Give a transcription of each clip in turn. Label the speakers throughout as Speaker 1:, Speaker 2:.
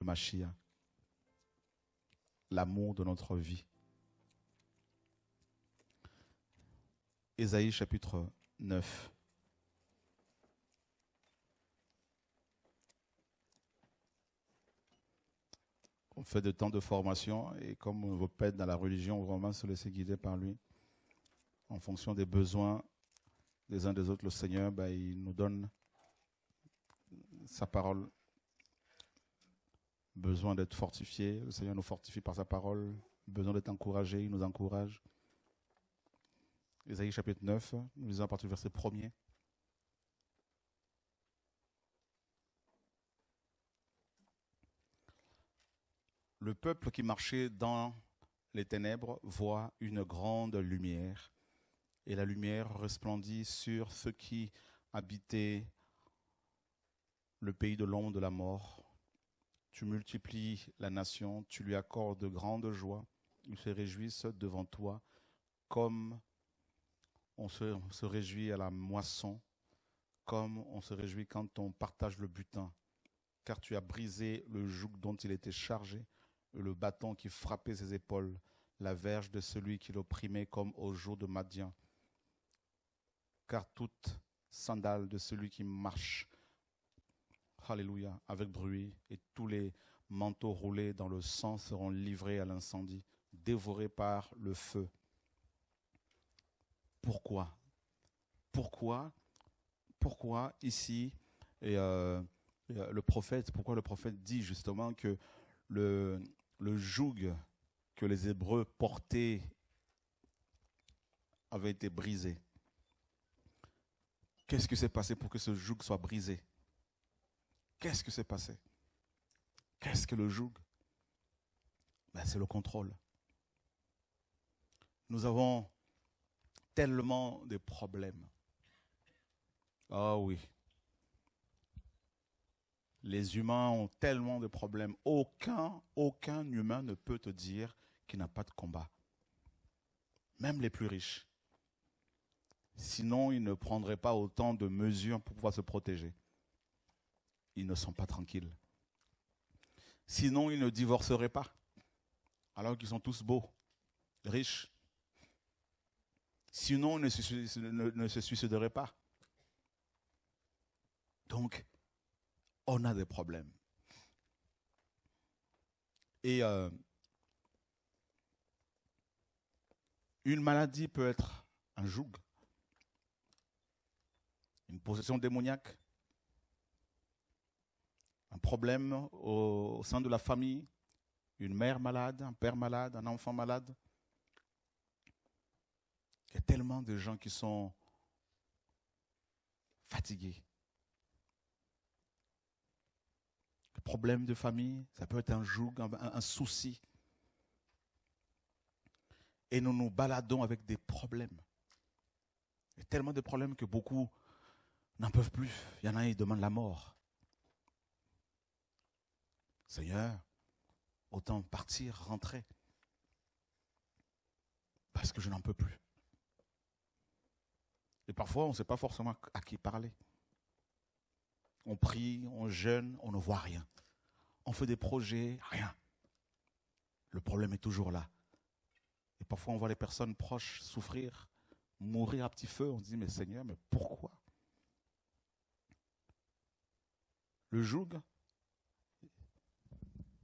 Speaker 1: Mashiach, l'amour de notre vie. Ésaïe chapitre 9. On fait de temps de formation et comme on veut pas être dans la religion, on va vraiment se laisser guider par lui. En fonction des besoins des uns des autres, le Seigneur, il nous donne sa parole. Besoin d'être fortifié, le Seigneur nous fortifie par sa parole. Besoin d'être encouragé, il nous encourage. Ésaïe chapitre 9, nous lisons à partir du verset 1er. Le peuple qui marchait dans les ténèbres voit une grande lumière, et la lumière resplendit sur ceux qui habitaient le pays de l'ombre de la mort. Tu multiplies la nation, tu lui accordes de grandes joies, ils se réjouissent devant toi, comme on se réjouit à la moisson, comme on se réjouit quand on partage le butin, car tu as brisé le joug dont il était chargé, le bâton qui frappait ses épaules, la verge de celui qui l'opprimait comme au jour de Madian. Car toute sandale de celui qui marche, alléluia, avec bruit, et tous les manteaux roulés dans le sang seront livrés à l'incendie, dévorés par le feu. Pourquoi ici, le prophète dit justement que le joug que les Hébreux portaient avait été brisé. Qu'est-ce qui s'est passé pour que ce joug soit brisé? Qu'est-ce qui s'est passé? Qu'est-ce que le joug? C'est le contrôle. Nous avons tellement de problèmes. Ah oui. Les humains ont tellement de problèmes. Aucun humain ne peut te dire qu'il n'a pas de combat. Même les plus riches. Sinon, ils ne prendraient pas autant de mesures pour pouvoir se protéger. Ils ne sont pas tranquilles. Sinon, ils ne divorceraient pas. Alors qu'ils sont tous beaux, riches. Sinon, ils ne se suicideraient pas. Donc, on a des problèmes. Et une maladie peut être un joug, une possession démoniaque, un problème au sein de la famille, une mère malade, un père malade, un enfant malade. Il y a tellement de gens qui sont fatigués. Le problème de famille, ça peut être un joug, un souci. Et nous nous baladons avec des problèmes. Il y a tellement de problèmes que beaucoup n'en peuvent plus. Il y en a qui demandent la mort. Seigneur, autant partir, rentrer. Parce que je n'en peux plus. Et parfois, on ne sait pas forcément à qui parler. On prie, on jeûne, on ne voit rien. On fait des projets, rien. Le problème est toujours là. Et parfois, on voit les personnes proches souffrir, mourir à petit feu. On se dit, mais Seigneur, mais pourquoi? Le joug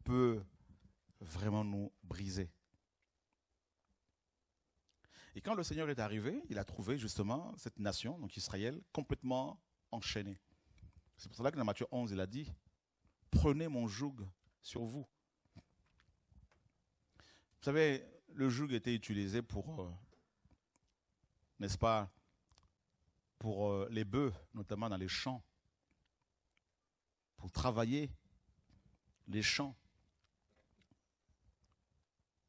Speaker 1: peut vraiment nous briser. Et quand le Seigneur est arrivé, il a trouvé justement cette nation, donc Israël, complètement enchaînée. C'est pour cela que dans Matthieu 11, il a dit, prenez mon joug sur vous. Vous savez, le joug était utilisé pour, n'est-ce pas, pour les bœufs, notamment dans les champs, pour travailler les champs.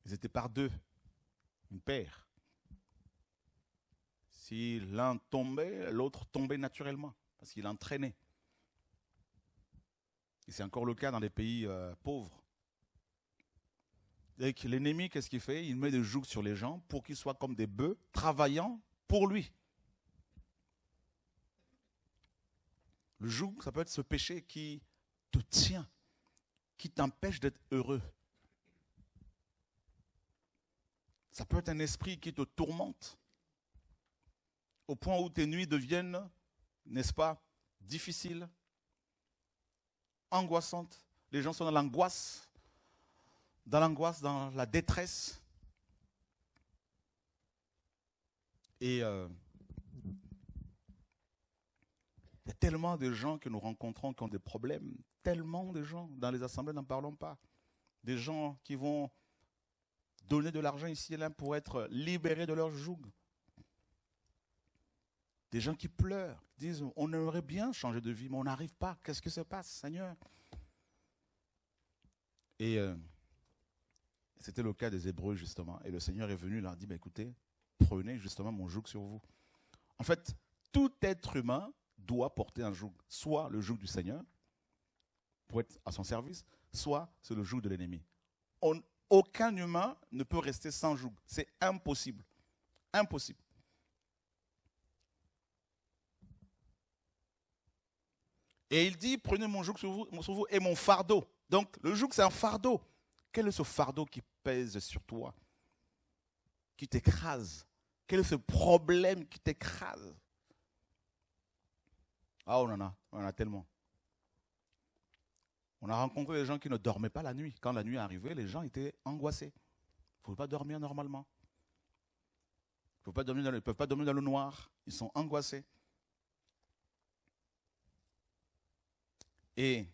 Speaker 1: Ils étaient par deux, une paire. Si l'un tombait, l'autre tombait naturellement, parce qu'il entraînait. Et c'est encore le cas dans les pays pauvres. Et l'ennemi, qu'est-ce qu'il fait? Il met des jougs sur les gens pour qu'ils soient comme des bœufs, travaillant pour lui. Le joug, ça peut être ce péché qui te tient. qui t'empêche d'être heureux. Ça peut être un esprit qui te tourmente au point où tes nuits deviennent, n'est-ce pas, difficiles, angoissantes. Les gens sont dans l'angoisse, dans la détresse. Et il y a tellement de gens que nous rencontrons qui ont des problèmes, tellement de gens, dans les assemblées, n'en parlons pas. Des gens qui vont donner de l'argent ici et là pour être libérés de leur joug. Des gens qui pleurent, disent on aimerait bien changer de vie, mais on n'arrive pas. Qu'est-ce que se passe, Seigneur? Et c'était le cas des Hébreux, justement. Et le Seigneur est venu, il leur a dit, écoutez, prenez justement mon joug sur vous. En fait, tout être humain doit porter un joug. Soit le joug du Seigneur, pour être à son service, soit c'est le joug de l'ennemi. Aucun humain ne peut rester sans joug. C'est impossible. Impossible. Et il dit, prenez mon joug sur vous et mon fardeau. Donc, le joug, c'est un fardeau. Quel est ce fardeau qui pèse sur toi, qui t'écrase? Quel est ce problème qui t'écrase? Ah, on en a tellement. On a rencontré des gens qui ne dormaient pas la nuit. Quand la nuit est arrivée, les gens étaient angoissés. Ils ne pouvaient pas dormir normalement. Ils ne peuvent pas dormir dans le noir. Ils sont angoissés. Et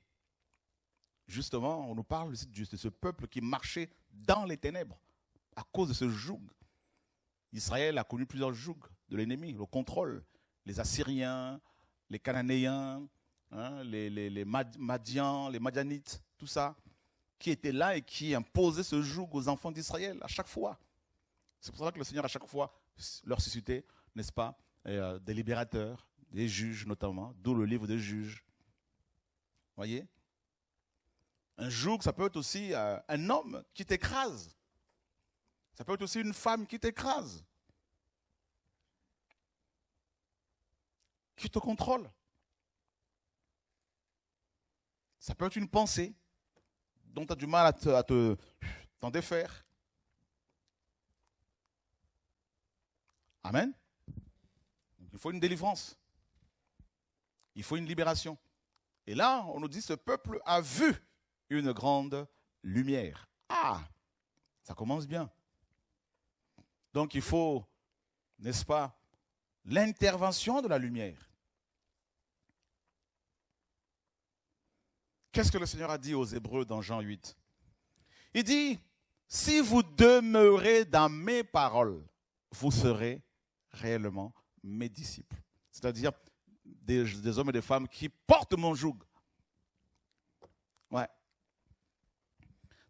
Speaker 1: justement, on nous parle de ce peuple qui marchait dans les ténèbres à cause de ce joug. Israël a connu plusieurs jougs de l'ennemi, le contrôle. Les Assyriens, les Cananéens, les Madians, les Madianites, tout ça, qui étaient là et qui imposaient ce joug aux enfants d'Israël à chaque fois. C'est pour ça que le Seigneur à chaque fois leur suscitait, n'est-ce pas, des libérateurs, des juges notamment, d'où le livre des juges. Voyez? Un joug, ça peut être aussi un homme qui t'écrase. Ça peut être aussi une femme qui t'écrase, qui te contrôle. Ça peut être une pensée dont tu as du mal à t'en défaire. Amen. Il faut une délivrance. Il faut une libération. Et là, on nous dit, ce peuple a vu une grande lumière. Ah, ça commence bien. Donc il faut, n'est-ce pas, l'intervention de la lumière. Qu'est-ce que le Seigneur a dit aux Hébreux dans Jean 8? Il dit, si vous demeurez dans mes paroles, vous serez réellement mes disciples. C'est-à-dire des hommes et des femmes qui portent mon joug. Ouais.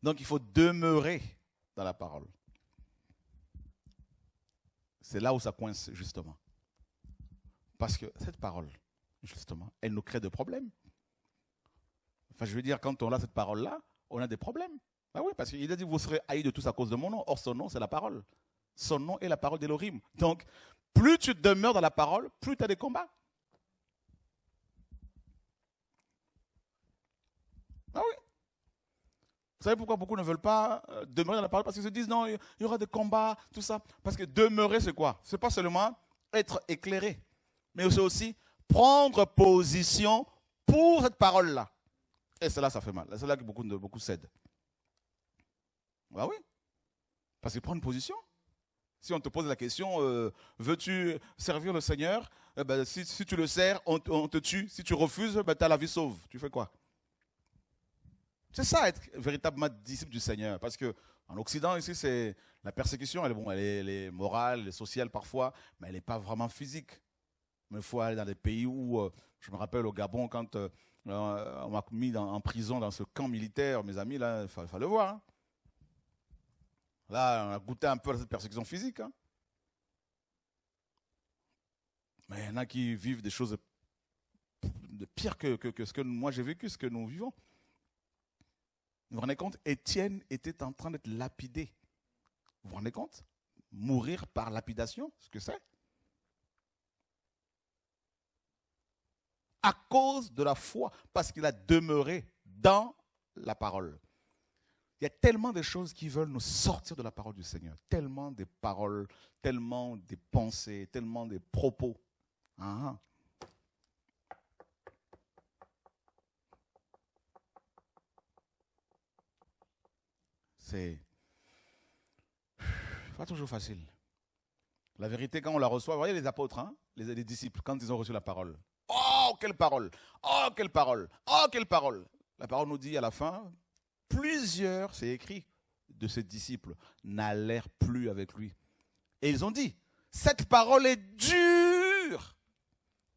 Speaker 1: Donc il faut demeurer dans la parole. C'est là où ça coince, justement. Parce que cette parole, justement, elle nous crée des problèmes. Enfin, je veux dire, quand on a cette parole-là, on a des problèmes. Ah oui, parce qu'il a dit, vous serez haïs de tous à cause de mon nom. Or, son nom, c'est la parole. Son nom est la parole d'Élohim. Donc, plus tu demeures dans la parole, plus tu as des combats. Ah oui. Vous savez pourquoi beaucoup ne veulent pas demeurer dans la parole? Parce qu'ils se disent, non, il y aura des combats, tout ça. Parce que demeurer, c'est quoi? Ce n'est pas seulement être éclairé, mais c'est aussi prendre position pour cette parole-là. Et c'est là ça fait mal. C'est là que beaucoup cèdent. Ah oui. Parce que prendre une position. Si on te pose la question, veux-tu servir le Seigneur? Si tu le sers, on te tue. Si tu refuses, tu as la vie sauve. Tu fais quoi? C'est ça, être véritablement disciple du Seigneur. Parce qu'en Occident, ici, c'est la persécution, elle est morale, elle est sociale parfois, mais elle n'est pas vraiment physique. Mais il faut aller dans des pays où, je me rappelle au Gabon, quand on m'a mis en prison dans ce camp militaire, mes amis, là, il fallait le voir. Hein. Là, on a goûté un peu à cette persécution physique. Hein. Mais il y en a qui vivent des choses de pire que ce que moi j'ai vécu, ce que nous vivons. Vous vous rendez compte? Étienne était en train d'être lapidé. Vous vous rendez compte? Mourir par lapidation, ce que c'est? À cause de la foi, parce qu'il a demeuré dans la parole. Il y a tellement de choses qui veulent nous sortir de la parole du Seigneur. Tellement de paroles, tellement de pensées, tellement de propos. Ah. C'est pas toujours facile. La vérité, quand on la reçoit, vous voyez les apôtres, hein, les disciples, quand ils ont reçu la parole. Oh, quelle parole! Oh, quelle parole! Oh, quelle parole! La parole nous dit à la fin, plusieurs, c'est écrit, de ses disciples n'allèrent plus avec lui. Et ils ont dit, cette parole est dure.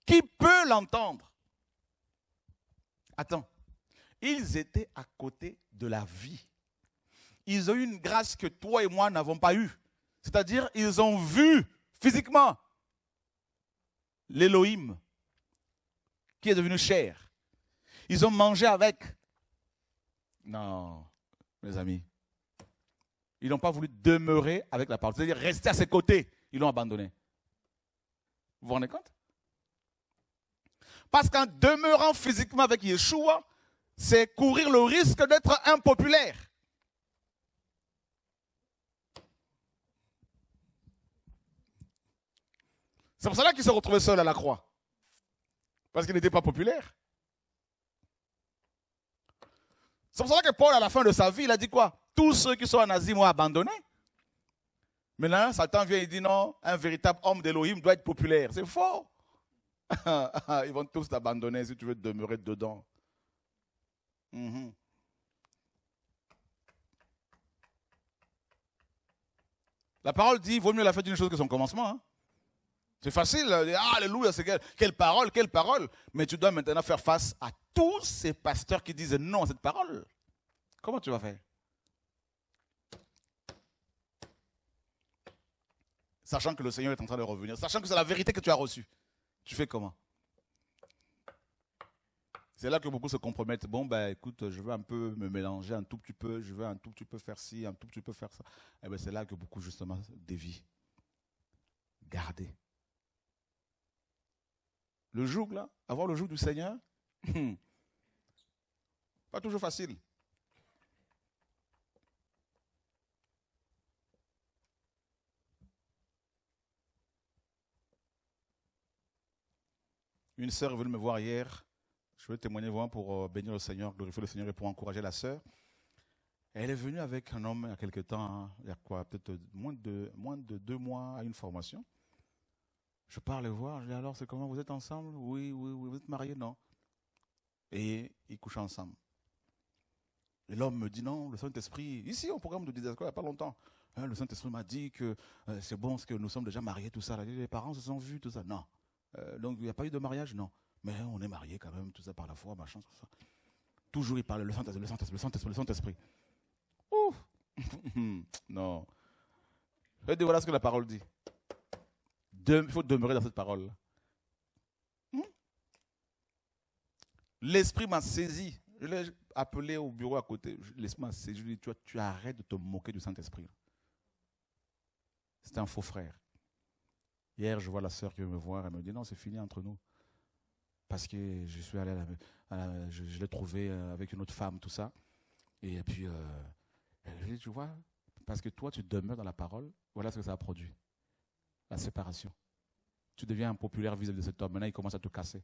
Speaker 1: Qui peut l'entendre? Attends, ils étaient à côté de la vie. Ils ont eu une grâce que toi et moi n'avons pas eue. C'est-à-dire, ils ont vu physiquement l'Élohim qui est devenu chair. Ils ont mangé avec. Non, mes amis. Ils n'ont pas voulu demeurer avec la parole. C'est-à-dire rester à ses côtés. Ils l'ont abandonné. Vous vous rendez compte? Parce qu'en demeurant physiquement avec Yeshua, c'est courir le risque d'être impopulaire. C'est pour cela qu'il se retrouvait seul à la croix. Parce qu'il n'était pas populaire. C'est pour cela que Paul, à la fin de sa vie, il a dit quoi? Tous ceux qui sont en Asie m'ont abandonné. Maintenant, Satan vient et dit non, un véritable homme d'Élohim doit être populaire. C'est faux. Ils vont tous t'abandonner si tu veux demeurer dedans. La parole dit, il vaut mieux la fin d'une chose que son commencement. Hein? C'est facile, alléluia, c'est quelle parole, quelle parole. Mais tu dois maintenant faire face à tous ces pasteurs qui disent non à cette parole. Comment tu vas faire? Sachant que le Seigneur est en train de revenir, sachant que c'est la vérité que tu as reçue. Tu fais comment? C'est là que beaucoup se compromettent. Bon, ben écoute, je veux un peu me mélanger un tout petit peu, je veux un tout petit peu faire ci, un tout petit peu faire ça. Et bien c'est là que beaucoup justement dévient. Gardez. Le joug, là, avoir le joug du Seigneur, pas toujours facile. Une sœur est venue me voir hier. Je veux témoigner vraiment pour bénir le Seigneur, glorifier le Seigneur et pour encourager la sœur. Elle est venue avec un homme il y a quelque temps, hein, il y a quoi, peut-être moins de 2 mois à une formation. Je pars les voir, je dis alors c'est comment, vous êtes ensemble? Oui, vous êtes mariés? Non. Et ils couchent ensemble. Et l'homme me dit non, le Saint-Esprit, ici au programme de Didasco, il n'y a pas longtemps, hein, le Saint-Esprit m'a dit que c'est bon parce que nous sommes déjà mariés, tout ça. Là, les parents se sont vus, tout ça. Non. Donc il n'y a pas eu de mariage? Non. Mais on est mariés quand même, tout ça par la foi, machin, tout ça. Toujours il parle le Saint-Esprit. Ouf. Non. Et voilà ce que la parole dit. Il faut demeurer dans cette parole. L'esprit m'a saisi. Je l'ai appelé au bureau à côté. L'esprit m'a saisi. Je lui ai dit, tu arrêtes de te moquer du Saint-Esprit. C'est un faux frère. Hier, je vois la sœur qui veut me voir. Elle me dit, non, c'est fini entre nous. Parce que je suis allé je l'ai trouvé avec une autre femme, tout ça. Et puis, je lui ai dit, tu vois, parce que toi, tu demeures dans la parole. Voilà ce que ça a produit. La séparation. Tu deviens impopulaire vis-à-vis de cet homme. Maintenant, il commence à te casser.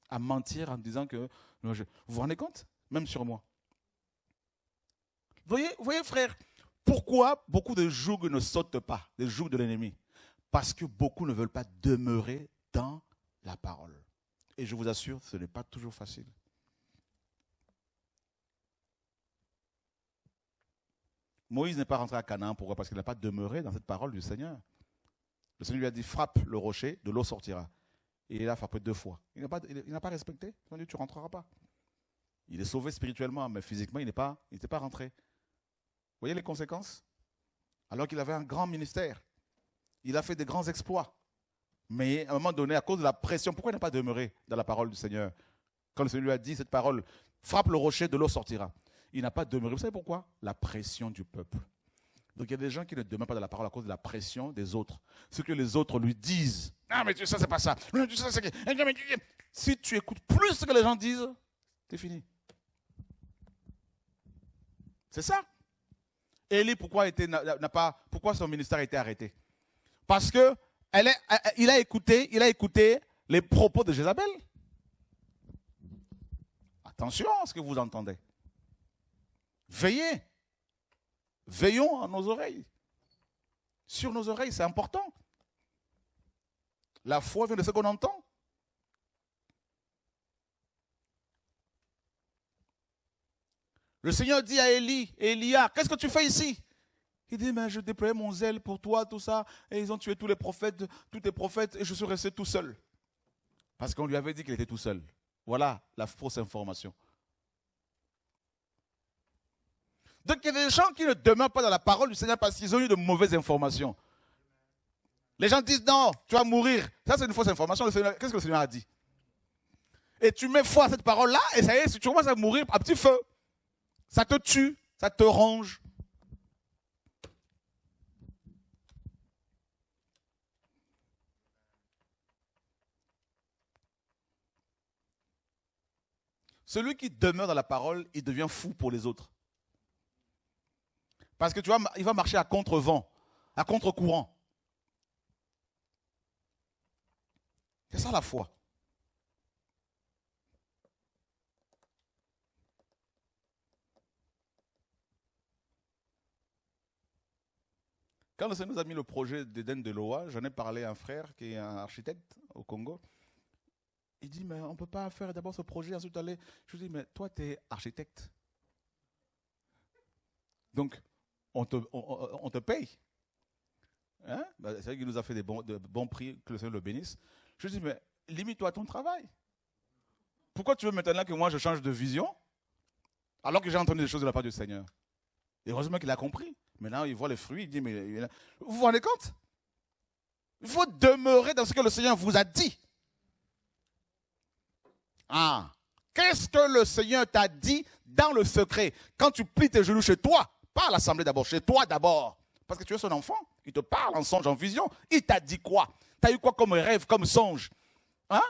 Speaker 1: À mentir en disant que... Vous vous rendez compte? Même sur moi. Vous voyez, frère, pourquoi beaucoup de jougs ne sautent pas, les jougs de l'ennemi? Parce que beaucoup ne veulent pas demeurer dans la parole. Et je vous assure, ce n'est pas toujours facile. Moïse n'est pas rentré à Canaan. Pourquoi? Parce qu'il n'a pas demeuré dans cette parole du Seigneur. Le Seigneur lui a dit, frappe le rocher, de l'eau sortira. Et il a frappé 2 fois. Il n'a pas respecté. Il a dit, tu ne rentreras pas. Il est sauvé spirituellement, mais physiquement, il n'était pas rentré. Vous voyez les conséquences? Alors qu'il avait un grand ministère. Il a fait des grands exploits. Mais à un moment donné, à cause de la pression, pourquoi il n'a pas demeuré dans la parole du Seigneur? Quand le Seigneur lui a dit cette parole, frappe le rocher, de l'eau sortira. Il n'a pas demeuré. Vous savez pourquoi? La pression du peuple. Donc il y a des gens qui ne demeurent pas dans la parole à cause de la pression des autres. Ce que les autres lui disent. Ah mais ça c'est pas ça. Si tu écoutes plus ce que les gens disent, c'est fini. C'est ça. Élie, pourquoi son ministère a été arrêté? Parce que il a écouté les propos de Jézabel. Attention à ce que vous entendez. Veillez. Veillons à nos oreilles. Sur nos oreilles, c'est important. La foi vient de ce qu'on entend. Le Seigneur dit à Élia, qu'est-ce que tu fais ici? Il dit, mais je déployais mon zèle pour toi, tout ça, et ils ont tué tous les prophètes, et je suis resté tout seul. Parce qu'on lui avait dit qu'il était tout seul. Voilà la fausse information. Donc il y a des gens qui ne demeurent pas dans la parole du Seigneur parce qu'ils ont eu de mauvaises informations. Les gens disent, non, tu vas mourir. Ça, c'est une fausse information. Qu'est-ce que le Seigneur a dit? Et tu mets foi à cette parole-là, et ça y est, si tu commences à mourir à petit feu, ça te tue, ça te ronge. Celui qui demeure dans la parole, il devient fou pour les autres. Parce que tu vois, il va marcher à contre-vent, à contre-courant. C'est ça la foi. Quand le Seigneur nous a mis le projet d'Éden de Loa, j'en ai parlé à un frère qui est un architecte au Congo. Il dit, mais on ne peut pas faire d'abord ce projet, ensuite aller. Je lui dis, mais toi, tu es architecte. Donc, on te paye. Hein? C'est vrai qu'il nous a fait de bons prix, que le Seigneur le bénisse. Je lui dis, mais limite-toi à ton travail. Pourquoi tu veux maintenant que moi je change de vision alors que j'ai entendu des choses de la part du Seigneur? Et heureusement qu'il a compris. Maintenant, il voit les fruits, il dit, mais vous vous rendez compte? Il faut demeurer dans ce que le Seigneur vous a dit. Ah, qu'est-ce que le Seigneur t'a dit dans le secret? Quand tu plies tes genoux chez toi, pas à l'assemblée d'abord, chez toi d'abord. Parce que tu es son enfant, il te parle en songe, en vision. Il t'a dit quoi? Tu as eu quoi comme rêve, comme songe? Hein?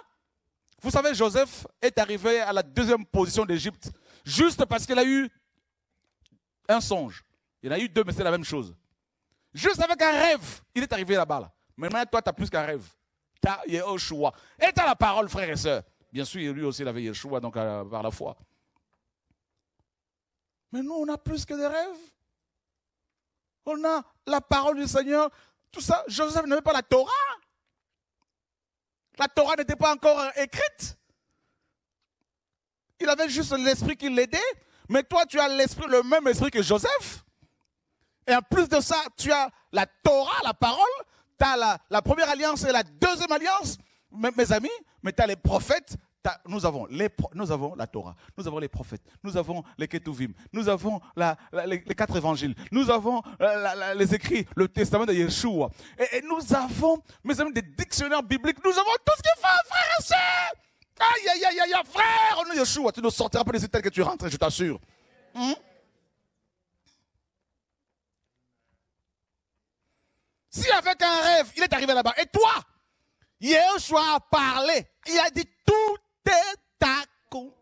Speaker 1: Vous savez, Joseph est arrivé à la deuxième position d'Égypte, juste parce qu'il a eu un songe. Il y en a eu deux, mais c'est la même chose. Juste avec un rêve, il est arrivé là-bas. Là. Mais maintenant, toi, tu as plus qu'un rêve. Tu as Yeshua. Et tu as la parole, frères et sœurs. Bien sûr, lui aussi, il avait Yeshua, donc par la foi. Mais nous, on a plus que des rêves. On a la parole du Seigneur. Tout ça, Joseph n'avait pas la Torah. La Torah n'était pas encore écrite. Il avait juste l'esprit qui l'aidait. Mais toi, tu as le même esprit que Joseph. Et en plus de ça, tu as la Torah, la parole. Tu as la première alliance et la deuxième alliance, mes amis. Mais tu as les prophètes. Nous avons la Torah, nous avons les prophètes, nous avons les Ketuvim, nous avons les 4 évangiles, nous avons les écrits, le testament de Yeshua. Et nous avons, mes amis, des dictionnaires bibliques, nous avons tout ce qu'il faut, frères et sœurs. Aïe, aïe, aïe, aïe, frère, au nom de Yeshua, tu ne sortiras pas des tels que tu rentres, je t'assure. Si avec un rêve, il est arrivé là-bas, et toi, Yeshua a parlé, il a dit tout est accompli.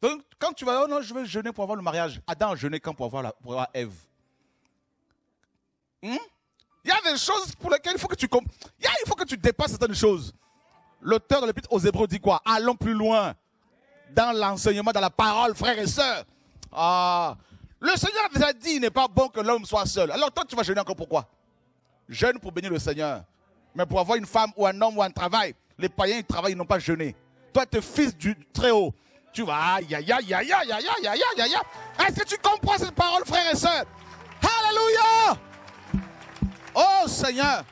Speaker 1: Donc, quand tu vas, oh non, je vais jeûner pour avoir le mariage. Adam a jeûné quand pour avoir Ève. Il y a des choses pour lesquelles il faut que tu dépasses certaines choses. L'auteur de l'Épître aux Hébreux dit quoi? Allons plus loin dans l'enseignement, dans la parole, frères et sœurs. Le Seigneur a déjà dit, il n'est pas bon que l'homme soit seul. Alors toi, tu vas jeûner encore pourquoi? Jeûne pour bénir le Seigneur. Mais pour avoir une femme ou un homme ou un travail, les païens, ils travaillent, ils n'ont pas jeûné. Toi, tu es fils du Très-Haut. Tu vas, aïe, aïe, aïe, aïe, aïe, aïe, aïe, aïe, aïe, aïe. Est-ce que tu comprends cette parole, frères et sœurs? Alléluia! Oh, Seigneur!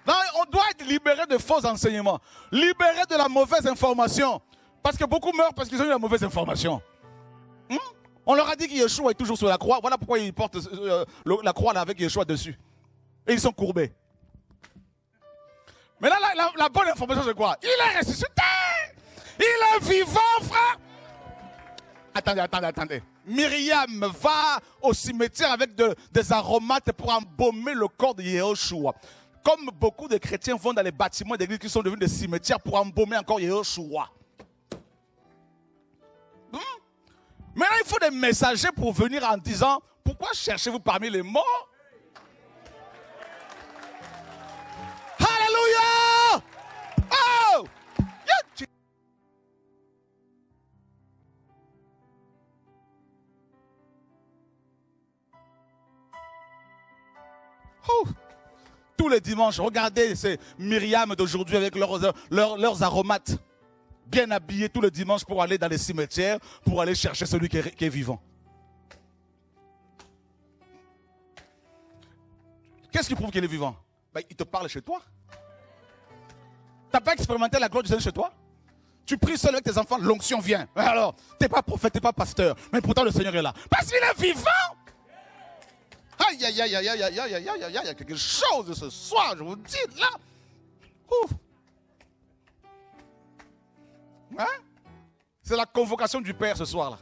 Speaker 1: Non, on doit être libéré de faux enseignements. Libéré de la mauvaise information. Parce que beaucoup meurent parce qu'ils ont eu la mauvaise information. On leur a dit que Yeshua est toujours sur la croix. Voilà pourquoi ils portent la croix là avec Yeshua dessus. Et ils sont courbés. Mais là, la bonne information, c'est quoi? Il est ressuscité! Il est vivant, frère! Attendez. Myriam va au cimetière avec des aromates pour embaumer le corps de Yehoshua. Comme beaucoup de chrétiens vont dans les bâtiments d'église qui sont devenus des cimetières pour embaumer encore Yehoshua. Maintenant, il faut des messagers pour venir en disant, pourquoi cherchez-vous parmi les morts? Alléluia! Oh! Oh! Tous les dimanches, regardez ces Myriam d'aujourd'hui avec leurs aromates. Bien habillés tous les dimanches pour aller dans les cimetières, pour aller chercher celui qui est vivant. Qu'est-ce qui prouve qu'il est vivant? Ben, il te parle chez toi. Tu n'as pas expérimenté la gloire du Seigneur chez toi? Tu pries seul avec tes enfants, l'onction vient. Alors, tu n'es pas prophète, tu n'es pas pasteur, mais pourtant le Seigneur est là. Parce qu'il est vivant. Aïe, aïe, aïe, aïe, aïe, aïe, aïe, aïe, aïe, aïe, il y a quelque chose ce soir, je vous dis, là. Ouf. Hein? C'est la convocation du Père ce soir-là.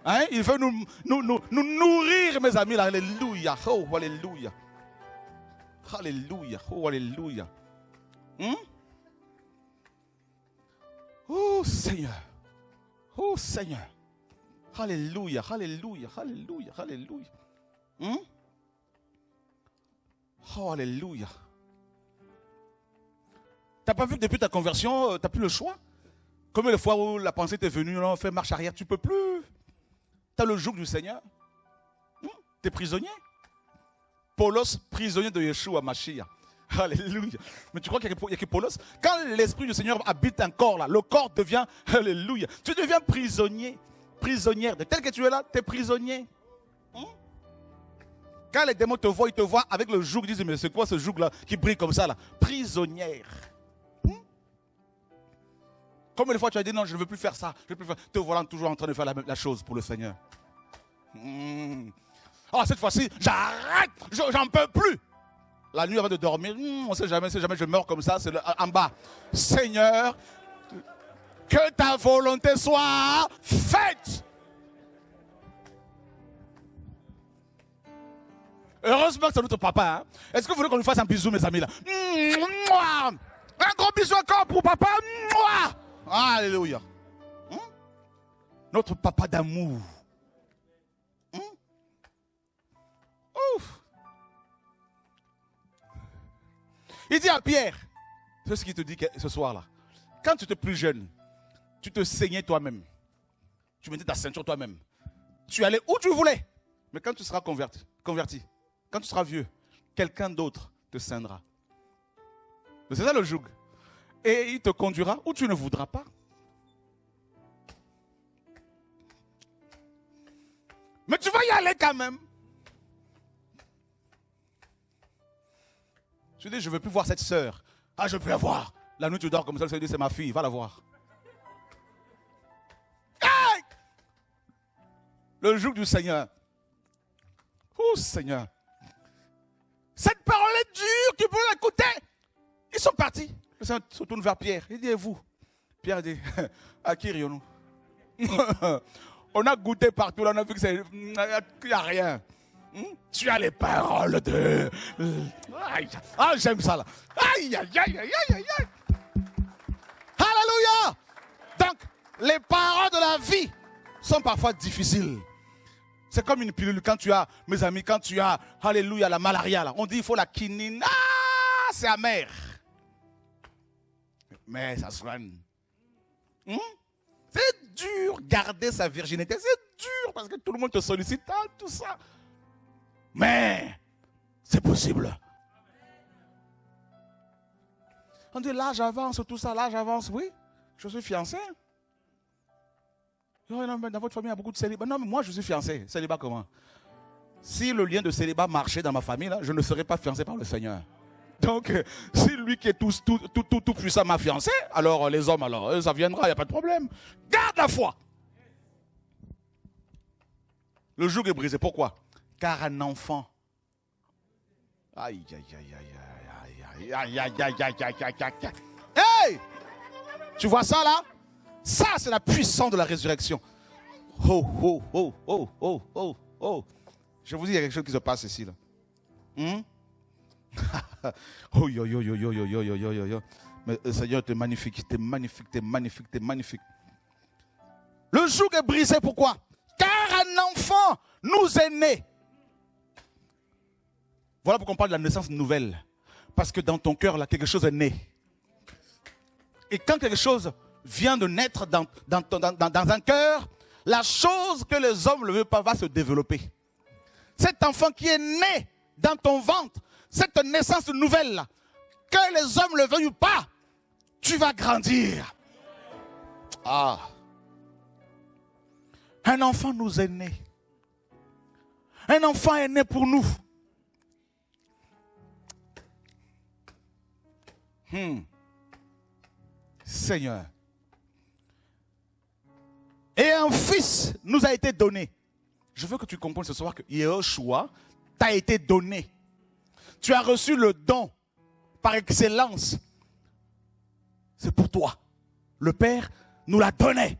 Speaker 1: Hein? Il veut nous nourrir, mes amis. Là. Alléluia. Oh, alléluia. Alléluia. Oh, alléluia. Oh, Seigneur. Oh, Seigneur. Alléluia. Alléluia. Alléluia. Alléluia. Oh, alléluia. T'as pas vu que depuis ta conversion, t'as plus le choix? Combien de fois où la pensée t'est venue, on fait marche arrière, tu peux plus. T'as le joug du Seigneur. T'es prisonnier. Paulos, prisonnier de Yeshua, Mashiach. Alléluia. Mais tu crois qu'il y a que Paulos? Quand l'Esprit du Seigneur habite un corps là, le corps devient, alléluia. Tu deviens prisonnier, prisonnière. De tel que tu es là, tu es prisonnier. Quand les démons te voient, ils te voient avec le joug. Ils disent, mais c'est quoi ce joug là qui brille comme ça là? Prisonnière. Combien de fois tu as dit non, je ne veux plus faire ça, je veux plus faire. Te voilà toujours en train de faire la chose pour le Seigneur. Ah, cette fois-ci, j'arrête, j'en peux plus. La nuit avant de dormir, on ne sait jamais, si jamais je meurs comme ça, c'est en bas. Seigneur, que ta volonté soit faite. Heureusement que c'est notre papa. Hein? Est-ce que vous voulez qu'on lui fasse un bisou, mes amis là? Un gros bisou encore pour papa. Alléluia. Notre papa d'amour. Ouf. Il dit à Pierre, c'est ce qu'il te dit ce soir-là. Quand tu étais plus jeune, tu te saignais toi-même. Tu mettais ta ceinture toi-même. Tu allais où tu voulais. Mais quand tu seras converti, quand tu seras vieux, quelqu'un d'autre te ceindra. C'est ça le joug. Et il te conduira où tu ne voudras pas. Mais tu vas y aller quand même. Tu dis, je ne veux plus voir cette sœur. Ah, je veux plus la voir. La nuit, tu dors comme ça, le Seigneur dit, c'est ma fille, va la voir. Hey! Le joug du Seigneur. Oh Seigneur. Cette parole est dure, tu peux l'écouter. Ils sont partis. Le Seigneur se tourne vers Pierre. Il dit, et vous? Pierre dit, à qui rions-nous? On a goûté partout, là, on a vu qu'il n'y a rien. Tu as les paroles de... Ah, j'aime ça là. Aïe, aïe, aïe, aïe, aïe, aïe. Alléluia. Donc, les paroles de la vie sont parfois difficiles. C'est comme une pilule quand tu as, mes amis, quand tu as, alléluia, la malaria, là, on dit il faut la quinine. Ah, c'est amer. Mais ça soigne. C'est dur garder sa virginité. C'est dur parce que tout le monde te sollicite, tout ça. Mais c'est possible. On dit l'âge avance, tout ça, l'âge avance. Oui, je suis fiancé. Dans votre famille, il y a beaucoup de célibats. Non, mais moi, je suis fiancé. Célibat comment? Si le lien de célibat marchait dans ma famille, là, je ne serais pas fiancé par le Seigneur. Donc, si lui qui est tout puissant m'a fiancé, alors les hommes, alors, ça viendra, il n'y a pas de problème. Garde la foi. Le joug est brisé. Pourquoi? Car un enfant. Aïe, aïe, aïe, aïe, aïe, aïe, aïe, aïe, aïe, aïe, aïe, aïe. Hey! Tu vois ça là? Ça, c'est la puissance de la résurrection. Oh, oh, oh, oh, oh, oh, oh. Je vous dis, il y a quelque chose qui se passe ici, là. Oh, yo, yo, yo, yo, yo, yo, yo, yo, yo, yo. Mais le Seigneur, t'es magnifique, t'es magnifique, t'es magnifique, t'es magnifique. Le joug est brisé, pourquoi? Car un enfant nous est né. Voilà pourquoi on parle de la naissance nouvelle. Parce que dans ton cœur, là, quelque chose est né. Et quand quelque chose vient de naître dans un cœur, la chose que les hommes ne veulent pas va se développer. Cet enfant qui est né dans ton ventre, cette naissance nouvelle, là, que les hommes ne le veuillent pas, tu vas grandir. Ah. Un enfant nous est né. Un enfant est né pour nous. Seigneur. Et un fils nous a été donné. Je veux que tu comprennes ce soir que Yehoshua t'a été donné. Tu as reçu le don par excellence. C'est pour toi. Le Père nous l'a donné.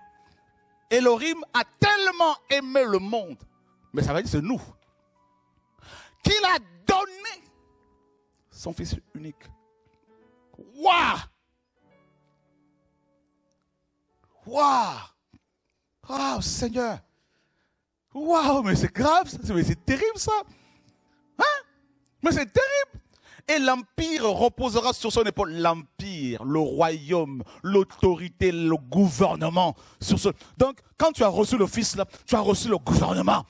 Speaker 1: Elohim a tellement aimé le monde, mais ça veut dire que c'est nous, qu'il a donné son fils unique. Waouh! Waouh! Waouh, Seigneur! Waouh, mais c'est grave, mais c'est terrible ça! Hein? Mais c'est terrible! Et l'empire reposera sur son épaule. L'empire, le royaume, l'autorité, le gouvernement. Donc, quand tu as reçu le Fils, là, tu as reçu le gouvernement.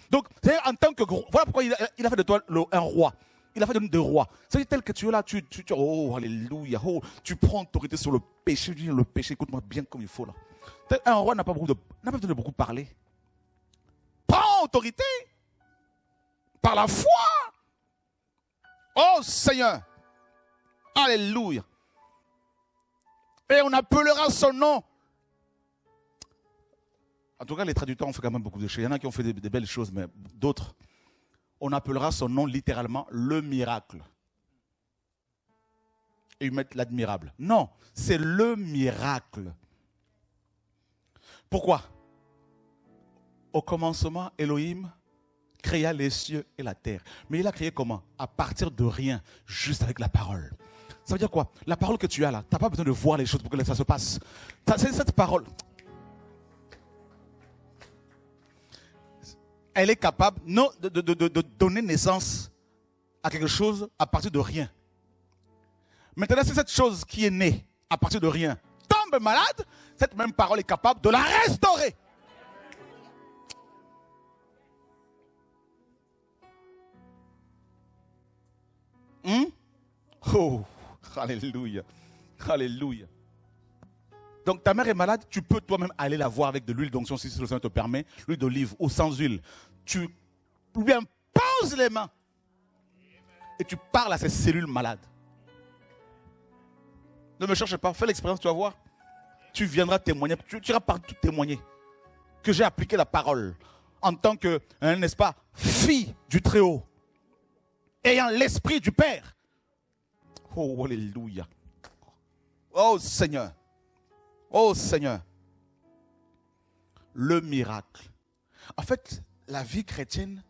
Speaker 1: Donc, en tant que... Voilà pourquoi il a fait de toi un roi. Il a fait de nous des rois. C'est tel que tu es là, oh, alléluia, oh, tu prends autorité sur le péché. Le péché, écoute-moi bien comme il faut là. Un roi n'a pas besoin de beaucoup parler. Prends autorité par la foi. Oh Seigneur, alléluia. Et on appellera son nom. En tout cas, les traducteurs ont fait quand même beaucoup de choses. Il y en a qui ont fait des belles choses, mais d'autres. On appellera son nom littéralement le miracle. Et ils mettent l'admirable. Non, c'est le miracle. Pourquoi? Au commencement, Elohim créa les cieux et la terre. Mais il a créé comment? À partir de rien, juste avec la parole. Ça veut dire quoi? La parole que tu as là, tu n'as pas besoin de voir les choses pour que ça se passe. C'est cette parole. Elle est capable de donner naissance à quelque chose à partir de rien. Maintenant, c'est cette chose qui est née à partir de rien tombe malade, cette même parole est capable de la restaurer. Oh, alléluia, alléluia. Donc ta mère est malade, tu peux toi-même aller la voir avec de l'huile d'onction si le Seigneur te permet, l'huile d'olive ou sans huile. Tu lui imposes les mains et tu parles à ces cellules malades. Ne me cherche pas, fais l'expérience, tu vas voir. Tu viendras témoigner, tu iras partout témoigner que j'ai appliqué la parole en tant que, n'est-ce pas, fille du Très-Haut, ayant l'esprit du Père. Oh, alléluia. Oh Seigneur. Oh Seigneur. Le miracle. En fait, la vie chrétienne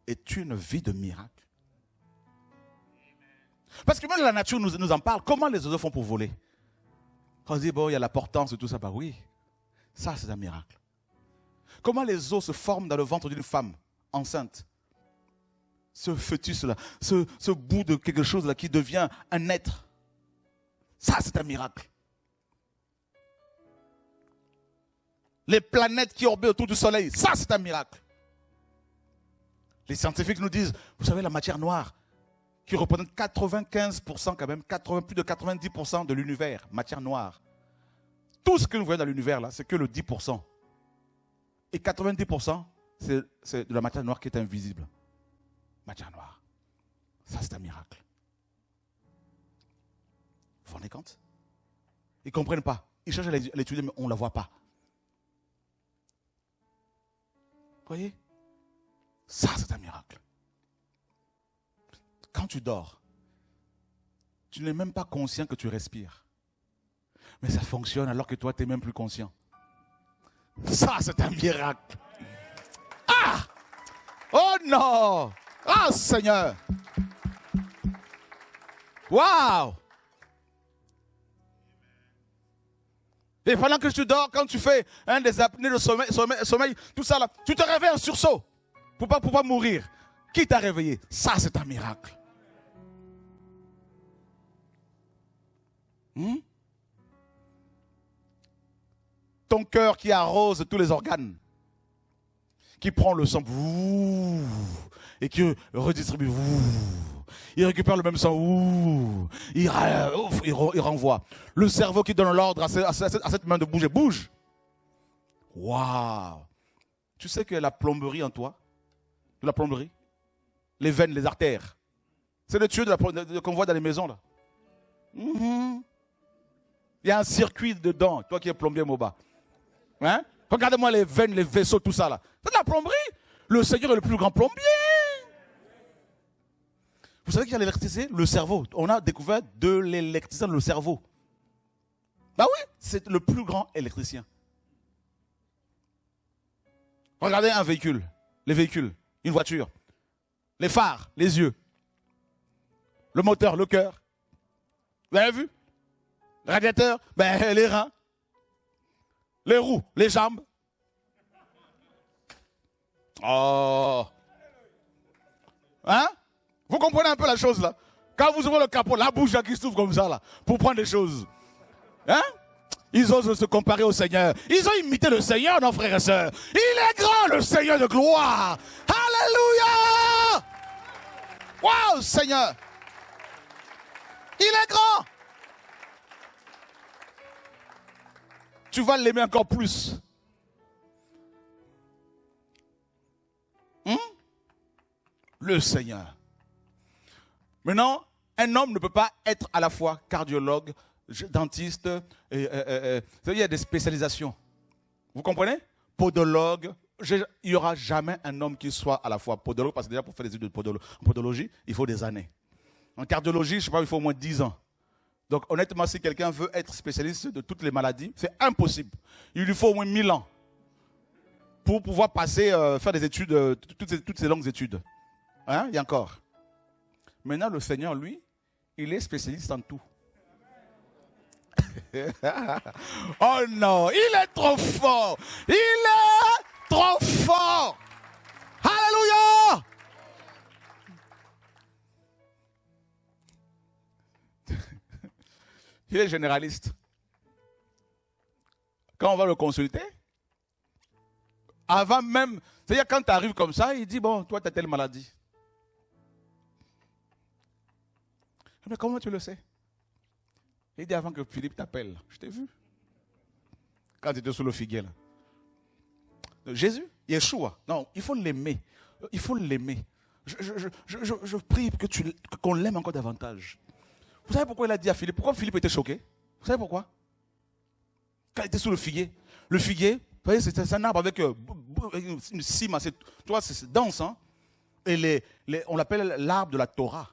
Speaker 1: est une vie de miracle. Parce que même la nature nous en parle. Comment les oiseaux font pour voler? Quand on dit, bon, il y a la portance et tout ça, bah oui. Ça, c'est un miracle. Comment les os se forment dans le ventre d'une femme enceinte? Ce fœtus-là, ce bout de quelque chose là qui devient un être. Ça, c'est un miracle. Les planètes qui orbitent autour du soleil, ça, c'est un miracle. Les scientifiques nous disent, vous savez, la matière noire, qui représente 95% quand même, plus de 90% de l'univers, matière noire. Tout ce que nous voyons dans l'univers là, c'est que le 10%. Et 90%, c'est de la matière noire qui est invisible. Matière noire. Ça, c'est un miracle. Vous vous rendez compte? Ils ne comprennent pas. Ils cherchent à l'étudier, mais on ne la voit pas. Vous voyez? Ça, c'est un miracle. Quand tu dors, tu n'es même pas conscient que tu respires. Mais ça fonctionne alors que toi, tu n'es même plus conscient. Ça, c'est un miracle. non! Ah, Seigneur! Waouh! Et pendant que tu dors, quand tu fais des apnées de sommeil, tout ça là, tu te réveilles en sursaut pour pas mourir. Qui t'a réveillé? Ça, c'est un miracle. Ton cœur qui arrose tous les organes, qui prend le sang et qui redistribue. Il récupère le même sang. Il renvoie. Le cerveau qui donne l'ordre à cette main de bouger. Bouge. Waouh. Tu sais que la plomberie en toi, de la plomberie, les veines, les artères, c'est le tuyau qu'on voit dans les maisons là. Il y a un circuit dedans, toi qui es plombier Moba. Hein? Regardez-moi les veines, les vaisseaux, tout ça là. C'est de la plomberie. Le Seigneur est le plus grand plombier. Vous savez qu'il y a l'électricité, le cerveau. On a découvert de l'électricité dans le cerveau. Bah oui, c'est le plus grand électricien. Regardez un véhicule, les véhicules, une voiture, les phares, les yeux, le moteur, le cœur. Vous avez vu? Le radiateur, les reins, les roues, les jambes. Oh. Hein? Vous comprenez un peu la chose là? Quand vous ouvrez le capot, la bouche qui s'ouvre comme ça là, pour prendre des choses. Hein? Ils osent se comparer au Seigneur. Ils ont imité le Seigneur, nos frères et sœurs. Il est grand, le Seigneur de gloire. Alléluia! Waouh, Seigneur! Il est grand! Tu vas l'aimer encore plus. Le Seigneur. Maintenant, un homme ne peut pas être à la fois cardiologue, dentiste, il y a des spécialisations. Vous comprenez? Podologue. Il n'y aura jamais un homme qui soit à la fois podologue, parce que déjà pour faire des études de podologie, il faut des années. En cardiologie, je ne sais pas, il faut au moins 10 ans. Donc honnêtement, si quelqu'un veut être spécialiste de toutes les maladies, c'est impossible. Il lui faut au moins 1000 ans pour pouvoir passer, faire des études, toutes ces longues études. Hein? Il y a encore. Maintenant, le Seigneur, lui, il est spécialiste en tout. Oh non, il est trop fort. Il est trop fort. Alléluia. Il est généraliste. Quand on va le consulter, avant même, c'est-à-dire quand tu arrives comme ça, il dit, bon, toi, tu as telle maladie. Mais comment tu le sais? Il dit avant que Philippe t'appelle, je t'ai vu. Quand tu étais sous le figuier là. Jésus, Yeshua, non, il faut l'aimer. Il faut l'aimer. Je prie qu'on l'aime encore davantage. Vous savez pourquoi il a dit à Philippe? Pourquoi Philippe était choqué? Vous savez pourquoi? Quand il était sous le figuier, vous voyez, c'est un arbre avec une cime assez, tu vois, c'est dense, hein? Et on l'appelle l'arbre de la Torah.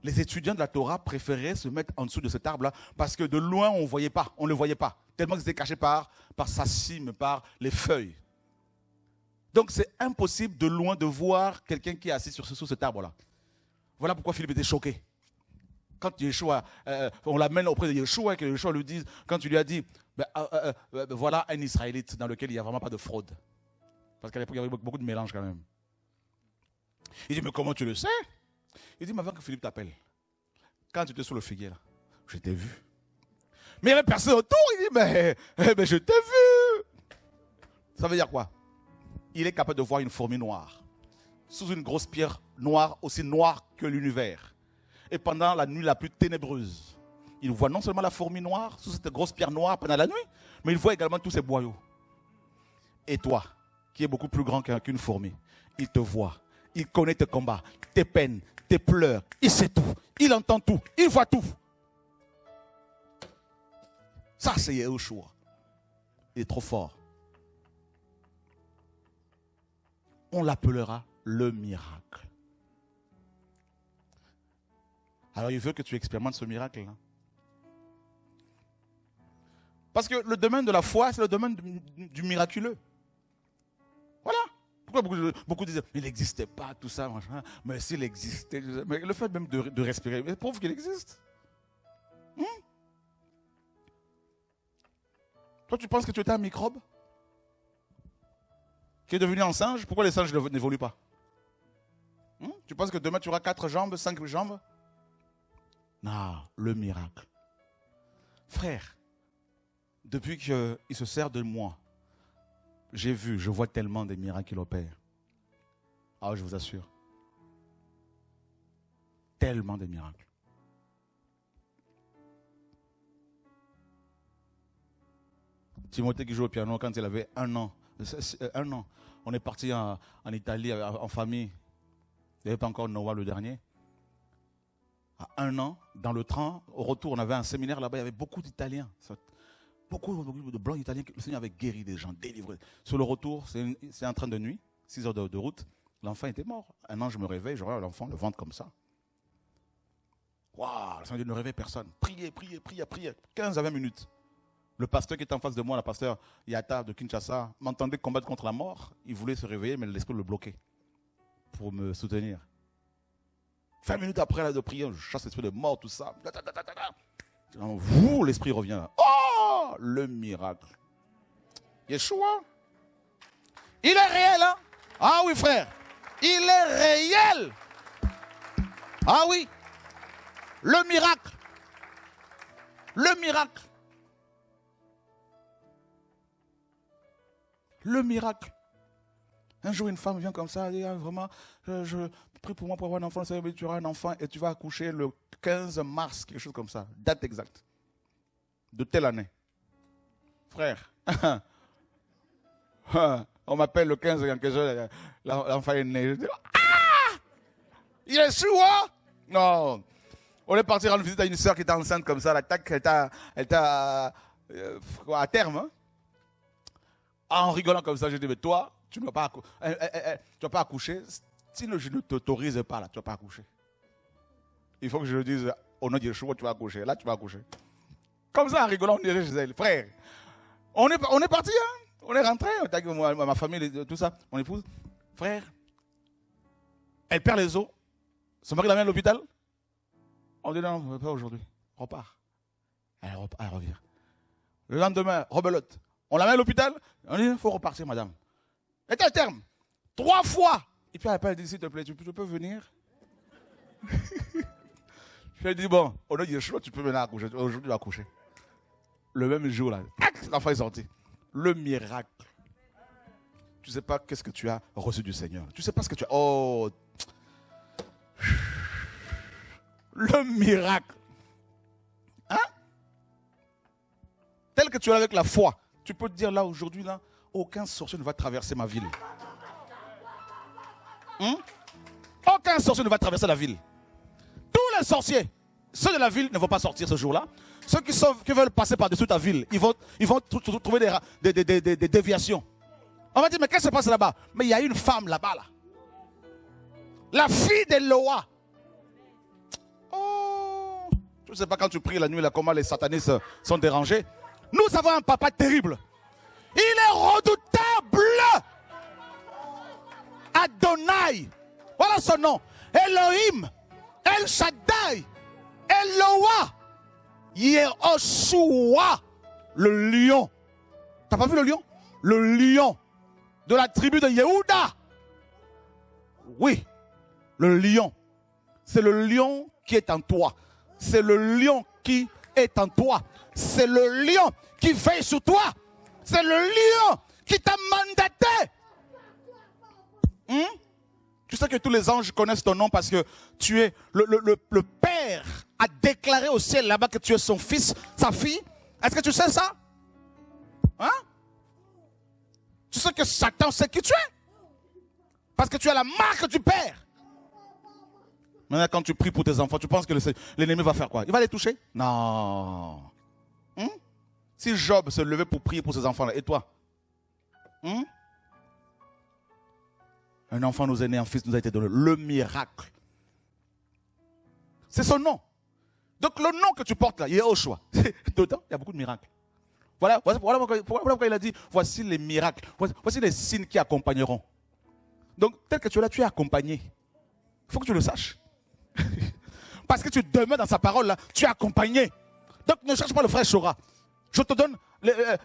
Speaker 1: Les étudiants de la Torah préféraient se mettre en dessous de cet arbre-là parce que de loin, on ne le voyait pas. Tellement que c'était caché par sa cime, par les feuilles. Donc, c'est impossible de loin de voir quelqu'un qui est assis sur cet arbre-là. Voilà pourquoi Philippe était choqué. Quand Yeshua, on l'amène auprès de Yeshua et que Yeshua lui dise, quand tu lui as dit, voilà un Israélite dans lequel il n'y a vraiment pas de fraude. Parce qu'à l'époque, il y avait beaucoup de mélange quand même. Il dit, mais comment tu le sais? Il dit, mais avant que Philippe t'appelle, quand tu étais sur le figuier, là, je t'ai vu. Mais il n'y avait personne autour. Il dit, mais je t'ai vu. Ça veut dire quoi? Il est capable de voir une fourmi noire sous une grosse pierre noire, aussi noire que l'univers. Et pendant la nuit la plus ténébreuse, il voit non seulement la fourmi noire sous cette grosse pierre noire pendant la nuit, mais il voit également tous ces boyaux. Et toi, qui es beaucoup plus grand qu'une fourmi, il te voit. Il connaît tes combats, tes peines, tes pleurs. Il sait tout. Il entend tout. Il voit tout. Ça, c'est Yeshua. Il est trop fort. On l'appellera le miracle. Alors, il veut que tu expérimentes ce miracle-là. Parce que le domaine de la foi, c'est le domaine du miraculeux. Voilà. Beaucoup disaient, il n'existait pas, tout ça, machin. Mais s'il existait, mais le fait même de respirer, prouve qu'il existe. Toi, tu penses que tu étais un microbe qui est devenu un singe? Pourquoi les singes n'évoluent pas? Tu penses que demain tu auras 4 jambes, 5 jambes? Non, le miracle. Frère, depuis qu'il se sert de moi, je vois tellement des miracles qu'il opère. Ah, je vous assure. Tellement de miracles. Timothée qui joue au piano quand il avait 1 an. 1 an. On est parti en Italie en famille. Il n'y avait pas encore Noah le dernier. À 1 an, dans le train, au retour, on avait un séminaire là-bas, il y avait beaucoup d'Italiens. Beaucoup de blancs italiens. Le Seigneur avait guéri des gens, délivré. Sur le retour, c'est un train de nuit, 6 heures de route. L'enfant était mort. 1 an, je me réveille, je regarde l'enfant, le ventre comme ça. Waouh, le Seigneur ne réveille personne. Priez. 15 à 20 minutes. Le pasteur qui est en face de moi, le pasteur Yata de Kinshasa, m'entendait combattre contre la mort. Il voulait se réveiller, mais l'esprit le bloquait pour me soutenir. 20 minutes après là, de prière, je chasse l'esprit de mort, tout ça. Vous, l'esprit revient. Oh, le miracle. Yeshua. Il est réel, hein? Ah oui, frère. Il est réel. Ah oui. Le miracle. Le miracle. Le miracle. Un jour, une femme vient comme ça, elle dit, ah, vraiment, je prie pour moi pour avoir un enfant, tu auras un enfant et tu vas accoucher le 15 mars, quelque chose comme ça, date exacte, de telle année. Frère, on m'appelle le 15 quelque chose, l'enfant est né. Je dis, ah, il est sous, hein? Non. On est parti rendre visite à une soeur qui était enceinte comme ça, la tac, elle était à terme, hein? En rigolant comme ça, je dis, mais toi, tu ne vas pas accoucher. Si je ne t'autorise pas, là, tu ne vas pas accoucher. Il faut que je le dise, au nom de Yeshua, tu vas accoucher. Là, tu vas accoucher. Comme ça, en rigolant, on dirait chez elle. Frère, on est parti, hein? On est rentré, ma famille, tout ça, mon épouse. Frère, elle perd les os. Son mari l'amène à l'hôpital. On dit, non, pas aujourd'hui. Repart. Elle revient. Le lendemain, rebelote. On l'amène à l'hôpital. On dit, il faut repartir, madame. Et tel terme. 3 fois. Et puis elle dit, s'il te plaît, tu peux venir? Je lui ai dit, bon, au nom de Yeshua, tu peux venir accoucher. Aujourd'hui, tu vas accoucher. Le même jour, là, l'enfant est sorti. Le miracle. Tu ne sais pas qu'est-ce que tu as reçu du Seigneur. Tu ne sais pas ce que tu as. Oh. Le miracle. Hein? Tel que tu es avec la foi. Tu peux te dire là, aujourd'hui, là, aucun sorcier ne va traverser ma ville. Aucun sorcier ne va traverser la ville. Tous les sorciers, ceux de la ville ne vont pas sortir ce jour-là. Ceux qui veulent passer par-dessus ta ville, ils vont trouver des déviations. On va dire, mais qu'est-ce qui se passe là-bas? Mais il y a une femme là-bas, là. La fille d'Eloa. Oh, je ne sais pas quand tu pries la nuit, là, comment les satanistes sont dérangés. Nous avons un papa terrible. Il est redoutable. Adonai. Voilà son nom. Elohim. El Shaddai. Eloah. Yehoshua. Le lion. T'as pas vu le lion? Le lion de la tribu de Yehuda. Oui. Le lion. C'est le lion qui est en toi. C'est le lion qui est en toi. C'est le lion qui veille sur toi. C'est le lion qui t'a mandaté. Tu sais que tous les anges connaissent ton nom parce que tu es le Père a déclaré au ciel là-bas que tu es son fils, sa fille. Est-ce que tu sais ça? Hein? Tu sais que Satan sait qui tu es. Parce que tu as la marque du Père. Maintenant, quand tu pries pour tes enfants, tu penses que l'ennemi va faire quoi? Il va les toucher? Non. Si Job se levait pour prier pour ses enfants-là, et toi? Un enfant nous est né, un fils nous a été donné. Le miracle. C'est son nom. Donc le nom que tu portes là, Yehoshua. Dedans, il y a beaucoup de miracles. Voilà pourquoi il a dit, voici les miracles. Voici les signes qui accompagneront. Donc, tel que tu es là, tu es accompagné. Il faut que tu le saches. Parce que tu demeures dans sa parole, là, tu es accompagné. Donc, ne cherche pas le frère Chora. Je te donne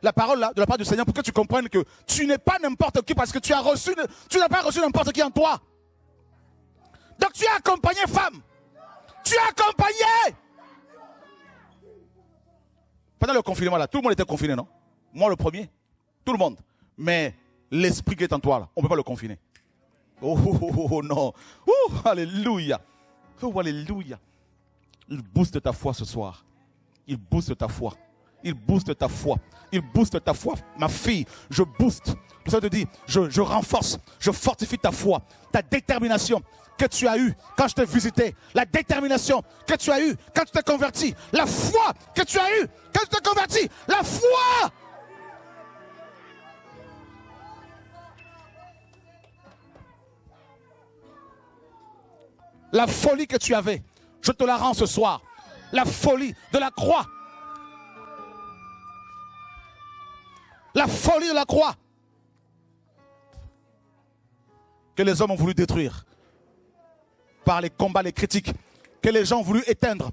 Speaker 1: la parole là, de la part du Seigneur pour que tu comprennes que tu n'es pas n'importe qui parce que tu n'as pas reçu n'importe qui en toi. Donc, tu es accompagné, femme. Tu es accompagné. Pendant le confinement, là, tout le monde était confiné, non? Moi, le premier. Tout le monde. Mais l'esprit qui est en toi, là, on ne peut pas le confiner. Oh non. Alléluia. Oh, alléluia. Il booste ta foi ce soir. Il booste ta foi. Il booste ta foi. Il booste ta foi. Ma fille, je booste. Ça te dit, je renforce, je fortifie ta foi, ta détermination que tu as eue quand je t'ai visité. La détermination que tu as eue quand tu t'es converti. La foi que tu as eue quand tu t'es converti. La foi. La folie que tu avais, je te la rends ce soir. La folie de la croix. La folie de la croix. Que les hommes ont voulu détruire. Par les combats, les critiques. Que les gens ont voulu éteindre.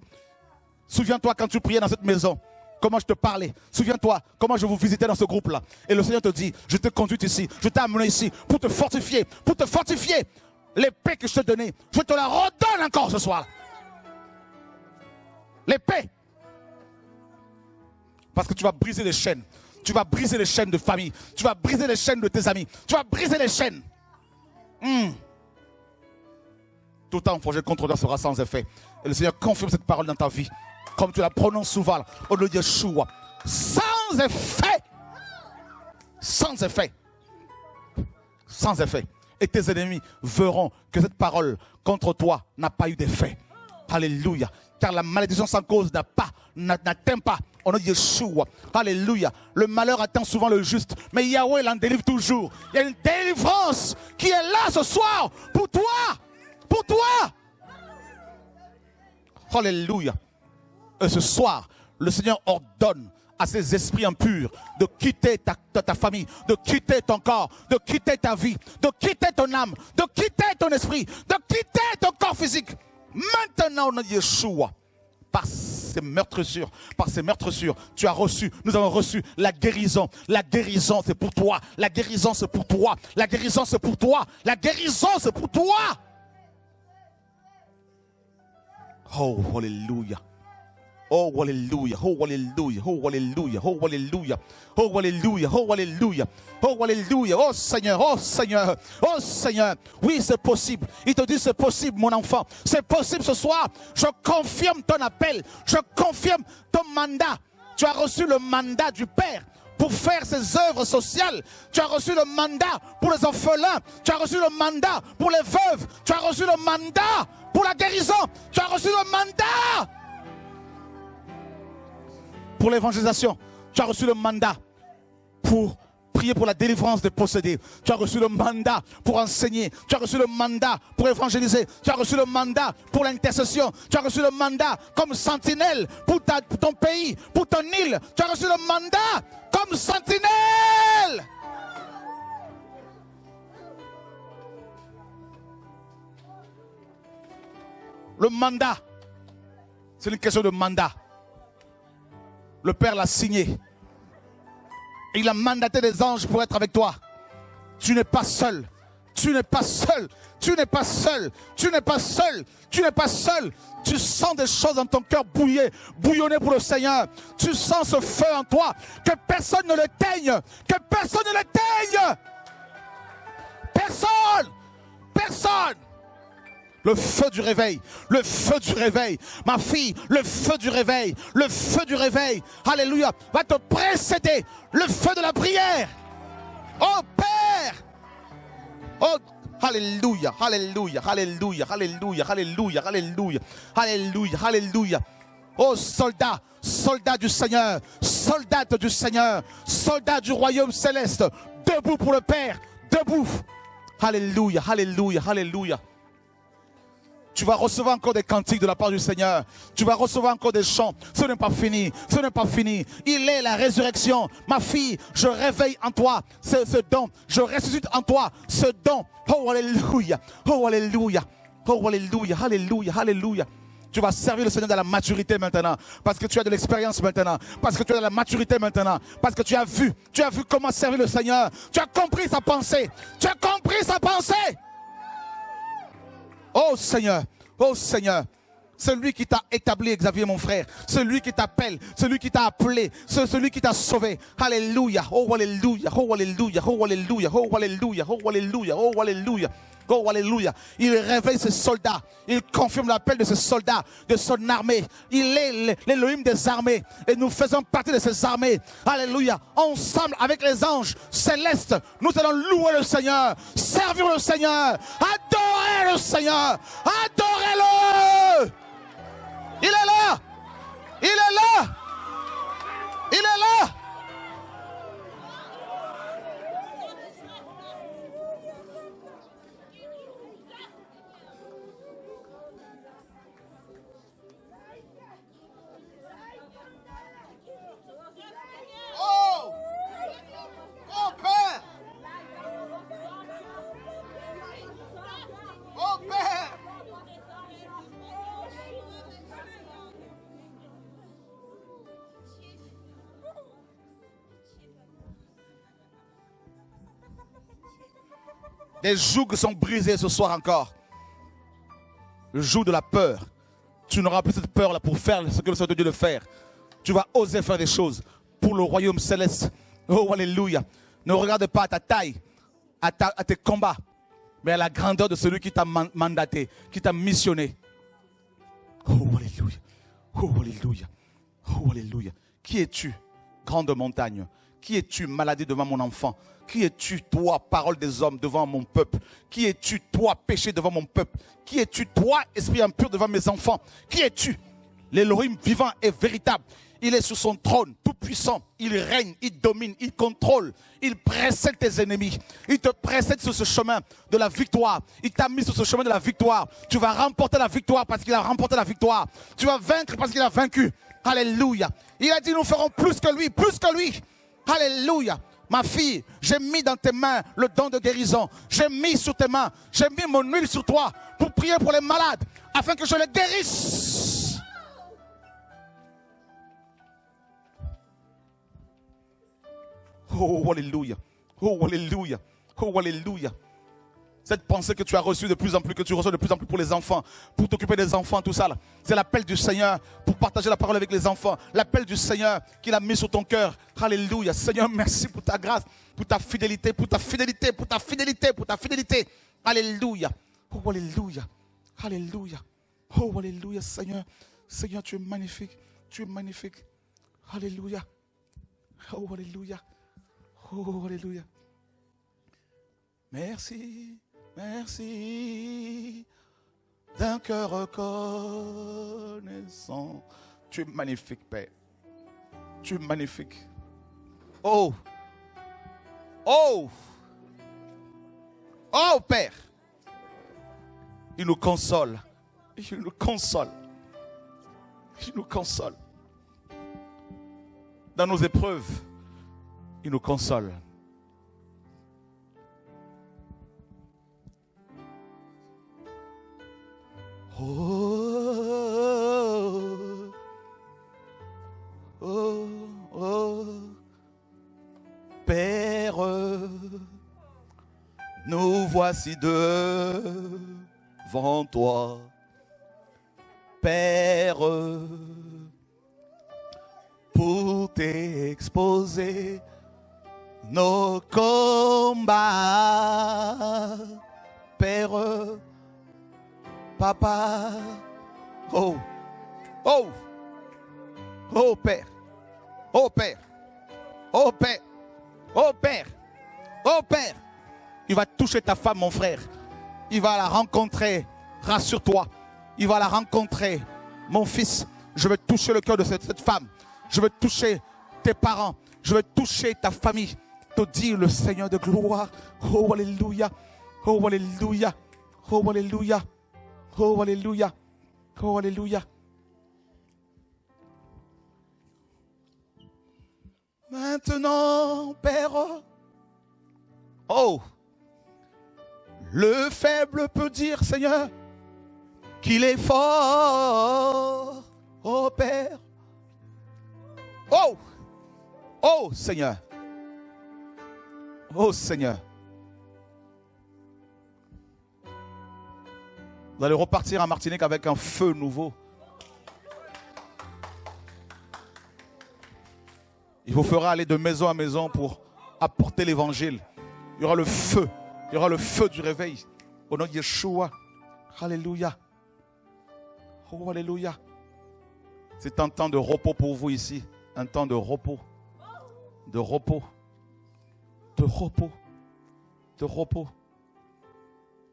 Speaker 1: Souviens-toi quand tu priais dans cette maison. Comment je te parlais. Souviens-toi comment je vous visitais dans ce groupe-là. Et le Seigneur te dit, je t'ai conduit ici. Je t'ai amené ici pour te fortifier. Pour te fortifier. L'épée que je te donnais, je te la redonne encore ce soir. L'épée. Parce que tu vas briser les chaînes. Tu vas briser les chaînes de famille. Tu vas briser les chaînes de tes amis. Tu vas briser les chaînes. Tout temps forgé contre toi sera sans effet. Et le Seigneur confirme cette parole dans ta vie. Comme tu la prononces souvent au nom de Yeshua. Sans effet. Sans effet. Sans effet. Et tes ennemis verront que cette parole contre toi n'a pas eu d'effet. Alléluia. Car la malédiction sans cause n'atteint pas. On a dit Yeshua. Alléluia. Le malheur atteint souvent le juste. Mais Yahweh l'en délivre toujours. Il y a une délivrance qui est là ce soir. Pour toi. Pour toi. Alléluia. Et ce soir, le Seigneur ordonne à ces esprits impurs de quitter ta famille, de quitter ton corps, de quitter ta vie, de quitter ton âme, de quitter ton esprit, de quitter ton corps physique. Maintenant, on a Yeshua. Par ces meurtrissures, tu as reçu, nous avons reçu la guérison. La guérison, c'est pour toi. La guérison, c'est pour toi. La guérison, c'est pour toi. La guérison, c'est pour toi. Oh, alléluia. Oh, alléluia. Oh, alléluia. Oh, alléluia. Oh, alléluia. Oh, alléluia. Oh, alléluia. Oh, alléluia. Oh, Seigneur. Oh, Seigneur. Oh, Seigneur. Oui, c'est possible. Il te dit, c'est possible, mon enfant. C'est possible ce soir. Je confirme ton appel. Je confirme ton mandat. Tu as reçu le mandat du Père pour faire ses œuvres sociales. Tu as reçu le mandat pour les orphelins. Tu as reçu le mandat pour les veuves. Tu as reçu le mandat pour la guérison. Tu as reçu le mandat pour l'évangélisation. Tu as reçu le mandat pour prier pour la délivrance des possédés. Tu as reçu le mandat pour enseigner. Tu as reçu le mandat pour évangéliser. Tu as reçu le mandat pour l'intercession. Tu as reçu le mandat comme sentinelle pour ton pays, pour ton île. Tu as reçu le mandat comme sentinelle. Le mandat, c'est une question de mandat. Le Père l'a signé. Il a mandaté des anges pour être avec toi. Tu n'es pas seul. Tu n'es pas seul. Tu n'es pas seul. Tu n'es pas seul. Tu n'es pas seul. Tu sens des choses dans ton cœur bouillonner pour le Seigneur. Tu sens ce feu en toi. Que personne ne l'éteigne. Que personne ne l'éteigne. Personne. Personne. Le feu du réveil, le feu du réveil, ma fille, le feu du réveil, alléluia, va te précéder, le feu de la prière, oh Père, oh alléluia, alléluia, alléluia, alléluia, alléluia, alléluia, alléluia, alléluia, oh soldat, soldat du Seigneur, soldate du Seigneur, soldat du royaume céleste, debout pour le Père, debout, alléluia, alléluia, alléluia. Tu vas recevoir encore des cantiques de la part du Seigneur. Tu vas recevoir encore des chants. Ce n'est pas fini. Ce n'est pas fini. Il est la résurrection. Ma fille, je réveille en toi ce don. Je ressuscite en toi ce don. Oh, alléluia. Oh, alléluia. Oh, alléluia. Alléluia. Alléluia. Tu vas servir le Seigneur dans la maturité maintenant. Parce que tu as de l'expérience maintenant. Parce que tu as de la maturité maintenant. Parce que tu as vu comment servir le Seigneur. Tu as compris sa pensée. Tu as compris sa pensée. Oh Seigneur, celui qui t'a établi, Xavier mon frère, celui qui t'appelle, celui qui t'a appelé, celui qui t'a sauvé. Alléluia, oh alléluia, oh alléluia, oh alléluia, oh alléluia, oh alléluia, oh alléluia. Oh, alléluia. Il réveille ses soldats. Il confirme l'appel de ses soldats, de son armée. Il est l'Élohim des armées. Et nous faisons partie de ces armées. Alléluia. Ensemble avec les anges célestes, nous allons louer le Seigneur, servir le Seigneur, adorer le Seigneur. Adorez-le. Il est là. Il est là. Il est là. Des jougs sont brisés ce soir encore. Le joug de la peur. Tu n'auras plus cette peur-là pour faire ce que le Seigneur te dit de faire. Tu vas oser faire des choses pour le royaume céleste. Oh, alléluia. Ne regarde pas à ta taille, à tes combats, mais à la grandeur de celui qui t'a mandaté, qui t'a missionné. Oh, alléluia. Oh, alléluia. Oh, alléluia. Qui es-tu, grande montagne? Qui es-tu, maladie devant mon enfant? Qui es-tu, toi, parole des hommes, devant mon peuple? Qui es-tu, toi, péché devant mon peuple? Qui es-tu, toi, esprit impur devant mes enfants? Qui es-tu? L'Élohim vivant et véritable. Il est sur son trône, tout puissant. Il règne, il domine, il contrôle. Il précède tes ennemis. Il te précède sur ce chemin de la victoire. Il t'a mis sur ce chemin de la victoire. Tu vas remporter la victoire parce qu'il a remporté la victoire. Tu vas vaincre parce qu'il a vaincu. Alléluia. Il a dit, nous ferons plus que lui, plus que lui. Alléluia. Ma fille, j'ai mis dans tes mains le don de guérison. J'ai mis sur tes mains, j'ai mis mon huile sur toi pour prier pour les malades, afin que je les guérisse. Oh, alléluia. Oh, alléluia. Oh, alléluia. Cette pensée que tu as reçue de plus en plus, que tu reçois de plus en plus pour les enfants, pour t'occuper des enfants, tout ça là. C'est l'appel du Seigneur pour partager la parole avec les enfants. L'appel du Seigneur qu'il a mis sur ton cœur. Alléluia. Seigneur, merci pour ta grâce, pour ta fidélité, pour ta fidélité, pour ta fidélité, pour ta fidélité. Alléluia. Oh, alléluia. Alléluia. Oh, alléluia, Seigneur. Seigneur, tu es magnifique. Tu es magnifique. Alléluia. Oh, alléluia. Oh, alléluia. Merci. Merci d'un cœur reconnaissant. Tu es magnifique, Père. Tu es magnifique. Oh. Oh. Oh, Père. Il nous console. Il nous console. Il nous console. Dans nos épreuves, il nous console. Oh, oh, oh, Père, nous voici devant toi. Père, pour t'exposer nos combats. Père, Papa, oh, oh, oh Père, oh Père, oh Père, oh Père, oh Père. Il va toucher ta femme, mon frère. Il va la rencontrer, rassure-toi. Il va la rencontrer, mon fils. Je vais toucher le cœur de cette femme. Je vais toucher tes parents. Je vais toucher ta famille. Te dire le Seigneur de gloire. Oh, alléluia. Oh, alléluia. Oh, alléluia. Oh, alléluia. Oh, alléluia. Maintenant, Père, oh, le faible peut dire, Seigneur, qu'il est fort, oh Père. Oh, oh Seigneur, oh Seigneur. Vous allez repartir en Martinique avec un feu nouveau. Il vous fera aller de maison à maison pour apporter l'évangile. Il y aura le feu. Il y aura le feu du réveil. Au nom de Yeshua. Alléluia. Oh, alléluia. C'est un temps de repos pour vous ici. Un temps de repos. De repos. De repos. De repos.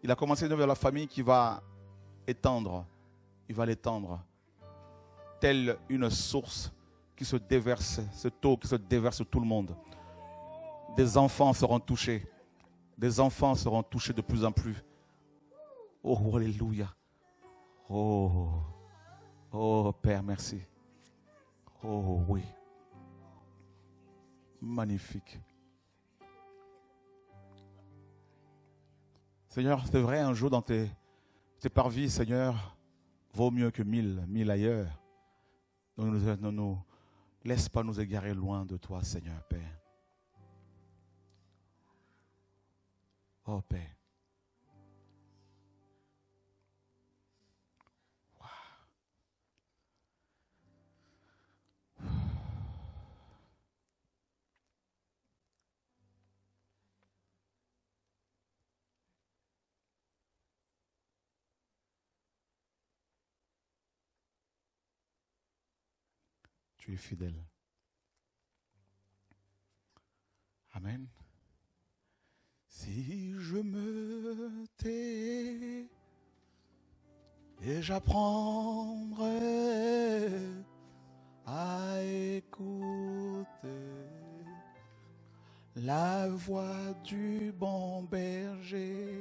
Speaker 1: Il a commencé vers la famille qui va étendre. Il va l'étendre. Telle une source qui se déverse, cette eau qui se déverse sur tout le monde. Des enfants seront touchés. Des enfants seront touchés de plus en plus. Oh, alléluia. Oh, oh Père, merci. Oh oui. Magnifique. Seigneur, c'est vrai, un jour dans tes parvis, Seigneur, vaut mieux que mille ailleurs. Ne nous laisse pas nous égarer loin de toi, Seigneur, Père. Oh, Père. Tu es fidèle. Amen. Si je me tais et j'apprendrai à écouter la voix du bon berger,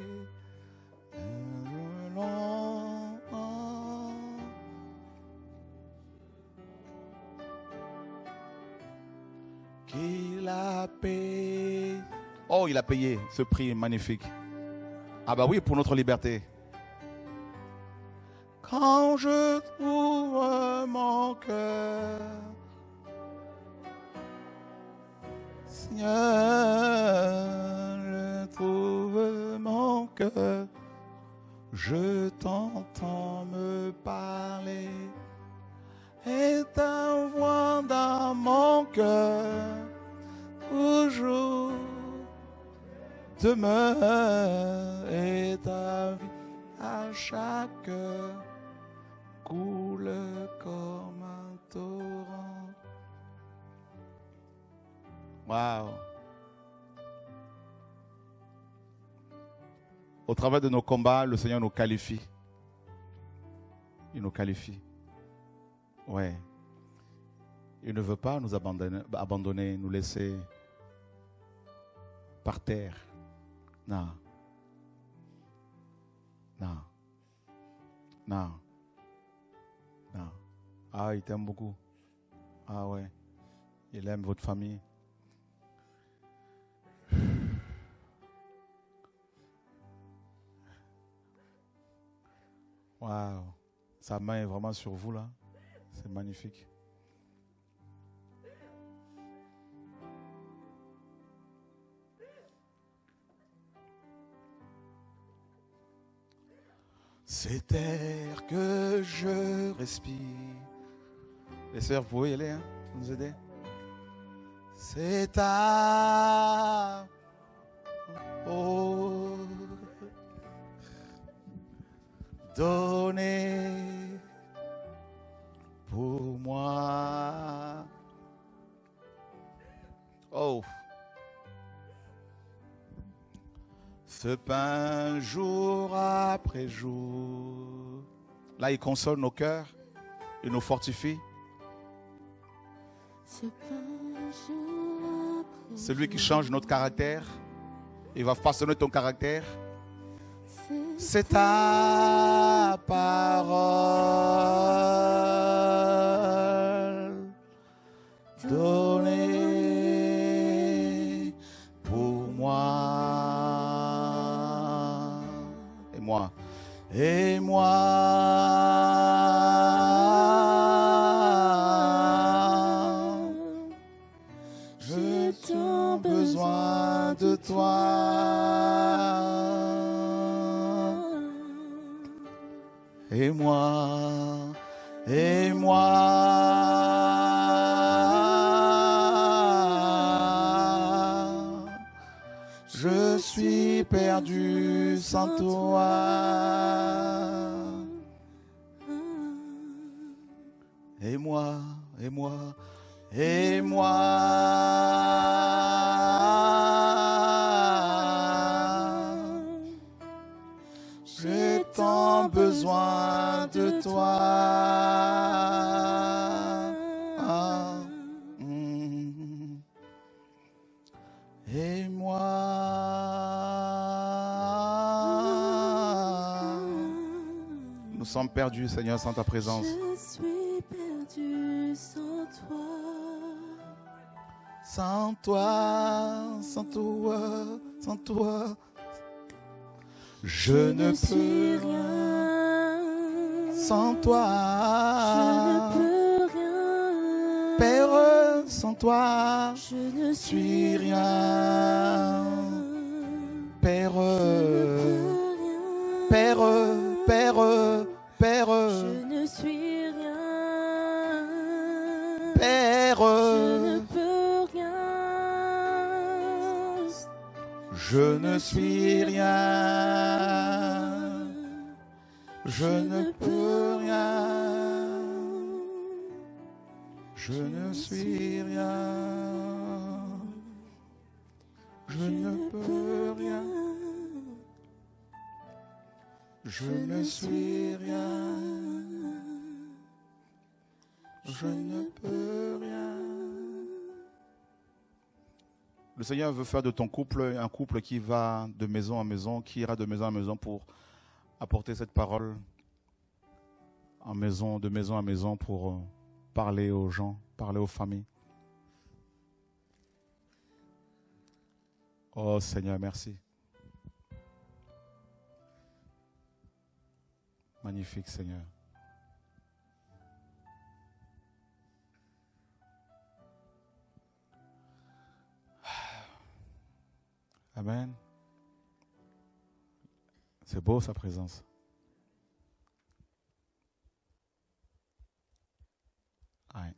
Speaker 1: qu'il a payé. Oh, il a payé ce prix magnifique. Ah bah oui, pour notre liberté. Quand je trouve mon cœur, Seigneur, je trouve mon cœur, je t'entends me parler, et ta voix dans mon cœur, toujours demeure, et ta vie à chaque heure coule comme un torrent. Waouh! Au travers de nos combats, le Seigneur nous qualifie. Il nous qualifie. Ouais. Il ne veut pas nous abandonner, nous laisser par terre. Non. Non. Non. Non. Ah, il t'aime beaucoup. Ah ouais. Il aime votre famille. Waouh. Sa main est vraiment sur vous là. C'est magnifique. Cet air que je respire. Les sœurs, vous pouvez y aller, hein, pour nous aider. C'est ta oh, donné pour moi. Oh, ce pain jour après jour. Là, il console nos cœurs, il nous fortifie. Celui qui change notre caractère, il va façonner ton caractère. c'est ta parole donnée pour moi. Et moi, j'ai tant besoin de toi. Et moi, je suis perdu sans toi. Et moi, j'ai tant besoin de toi. Et moi, nous sommes perdus, Seigneur, sans ta présence.
Speaker 2: Je suis perdu sans toi.
Speaker 1: Sans toi, je ne
Speaker 2: suis
Speaker 1: peux
Speaker 2: rien.
Speaker 1: sans toi.
Speaker 2: Je ne peux rien.
Speaker 1: Père, sans toi,
Speaker 2: Je ne
Speaker 1: suis rien. Père, Père,
Speaker 2: Je ne suis rien.
Speaker 1: Père,
Speaker 2: Je ne peux rien.
Speaker 1: je ne suis rien. Je ne peux rien. Je ne suis rien. Je ne peux rien. Je ne suis rien. Je ne peux rien. Le Seigneur veut faire de ton couple un couple qui va de maison en maison, qui ira de maison en maison pour apporter cette parole de maison en maison pour parler aux gens, parler aux familles. Oh Seigneur, merci. Magnifique Seigneur. Amen. C'est beau sa présence. Ouais.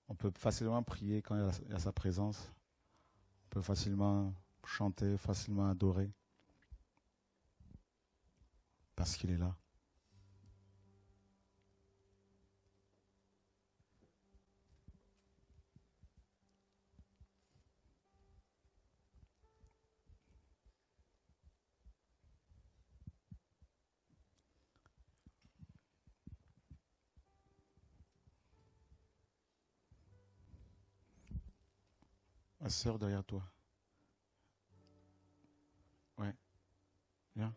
Speaker 1: On peut facilement prier quand il y a sa présence. On peut facilement chanter, facilement adorer. Parce qu'il est là. Ma sœur derrière toi. Ouais. Viens.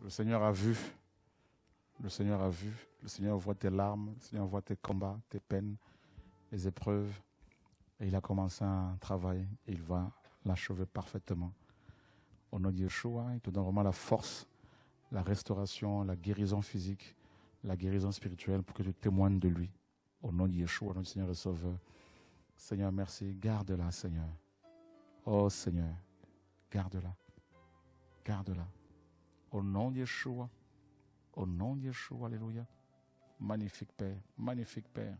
Speaker 1: Le Seigneur a vu. Le Seigneur a vu. Le Seigneur voit tes larmes. Le Seigneur voit tes combats, tes peines, les épreuves. Et il a commencé un travail. Et il va l'achever parfaitement. Au nom de Yeshua, il te donne vraiment la force, la restauration, la guérison physique, la guérison spirituelle pour que tu témoignes de lui. Au nom de Yeshua, au nom du Seigneur et Sauveur. Seigneur, merci. Garde-la, Seigneur. Oh Seigneur, garde-la. Garde-la. Au nom de Yeshua. Au nom de Yeshua, alléluia. Magnifique Père, magnifique Père.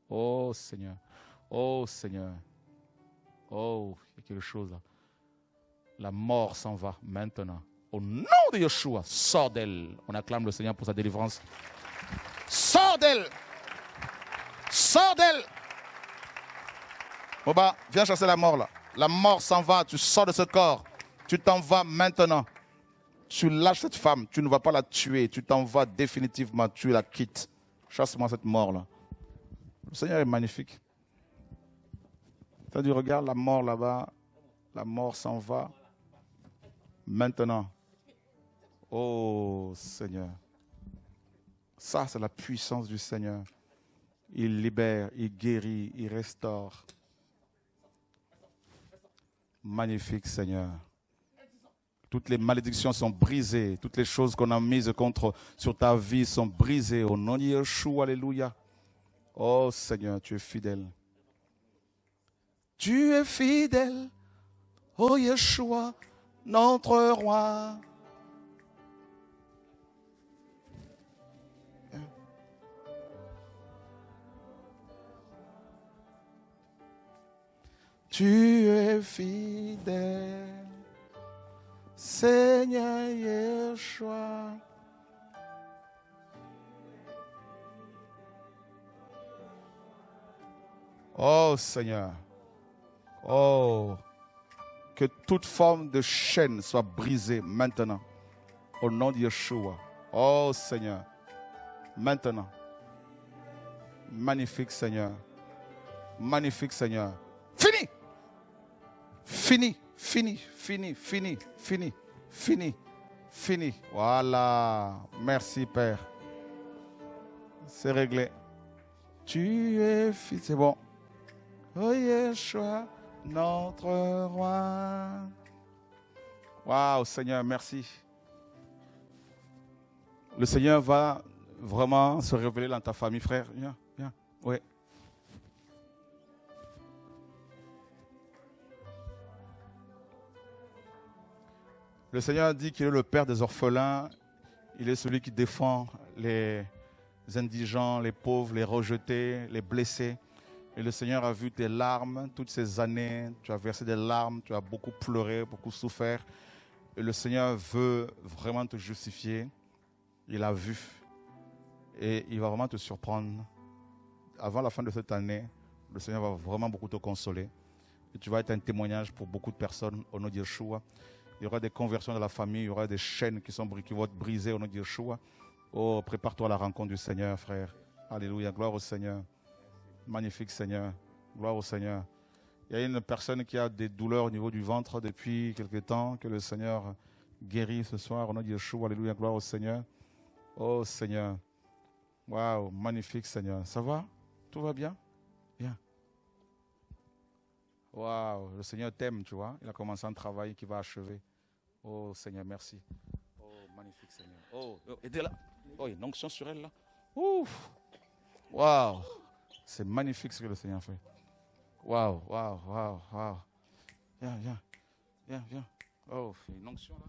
Speaker 1: Oh Seigneur, oh Seigneur. Oh, il y a quelque chose là. La mort s'en va maintenant. Au nom de Yeshua, sors d'elle. On acclame le Seigneur pour sa délivrance. Sors d'elle. Sors d'elle. Boba, viens chasser la mort là. La mort s'en va, tu sors de ce corps. Tu t'en vas maintenant. Tu lâches cette femme. Tu ne vas pas la tuer. Tu t'en vas définitivement. Tu la quittes. Chasse-moi cette mort-là. Le Seigneur est magnifique. Tu as dit, regarde la mort là-bas. La mort s'en va. Maintenant. Oh Seigneur. Ça, c'est la puissance du Seigneur. Il libère, il guérit, il restaure. Magnifique Seigneur. Toutes les malédictions sont brisées. Toutes les choses qu'on a mises sur ta vie sont brisées. Au nom de Yeshua, alléluia. Oh Seigneur, tu es fidèle. Tu es fidèle. Oh Yeshua, notre roi. Tu es fidèle, Seigneur Yeshua. Oh Seigneur, oh, que toute forme de chaîne soit brisée maintenant, au nom de Yeshua. Oh Seigneur, maintenant, magnifique Seigneur, magnifique Seigneur. Fini! Fini, fini, fini, fini, fini, fini, fini. Voilà. Merci, Père. C'est réglé. Tu es fils. C'est bon. Oh Yeshua, notre roi. Waouh, Seigneur, merci. Le Seigneur va vraiment se révéler dans ta famille, frère. Viens, viens. Oui. Le Seigneur dit qu'il est le Père des orphelins. Il est celui qui défend les indigents, les pauvres, les rejetés, les blessés. Et le Seigneur a vu tes larmes toutes ces années. Tu as versé des larmes, tu as beaucoup pleuré, beaucoup souffert. Et le Seigneur veut vraiment te justifier. Il a vu. Et il va vraiment te surprendre. Avant la fin de cette année, le Seigneur va vraiment beaucoup te consoler. Et tu vas être un témoignage pour beaucoup de personnes au nom de Yeshua. Il y aura des conversions dans la famille, il y aura des chaînes qui vont être brisées au nom de Yeshua. Oh, prépare-toi à la rencontre du Seigneur, frère. Alléluia, gloire au Seigneur. Magnifique Seigneur, gloire au Seigneur. Il y a une personne qui a des douleurs au niveau du ventre depuis quelque temps, que le Seigneur guérit ce soir au nom de Yeshua. Alléluia, gloire au Seigneur. Oh Seigneur, waouh, magnifique Seigneur. Ça va? Tout va bien? Bien. Waouh, le Seigneur t'aime, tu vois. Il a commencé un travail qui va achever. Oh Seigneur, merci. Oh, magnifique Seigneur. Oh, aidez-la. Oh, il y a une onction sur elle là. Ouf. Waouh. C'est magnifique ce que le Seigneur fait. Waouh, waouh, waouh, waouh. Viens, viens. Viens, viens. Oh, il y a une onction là.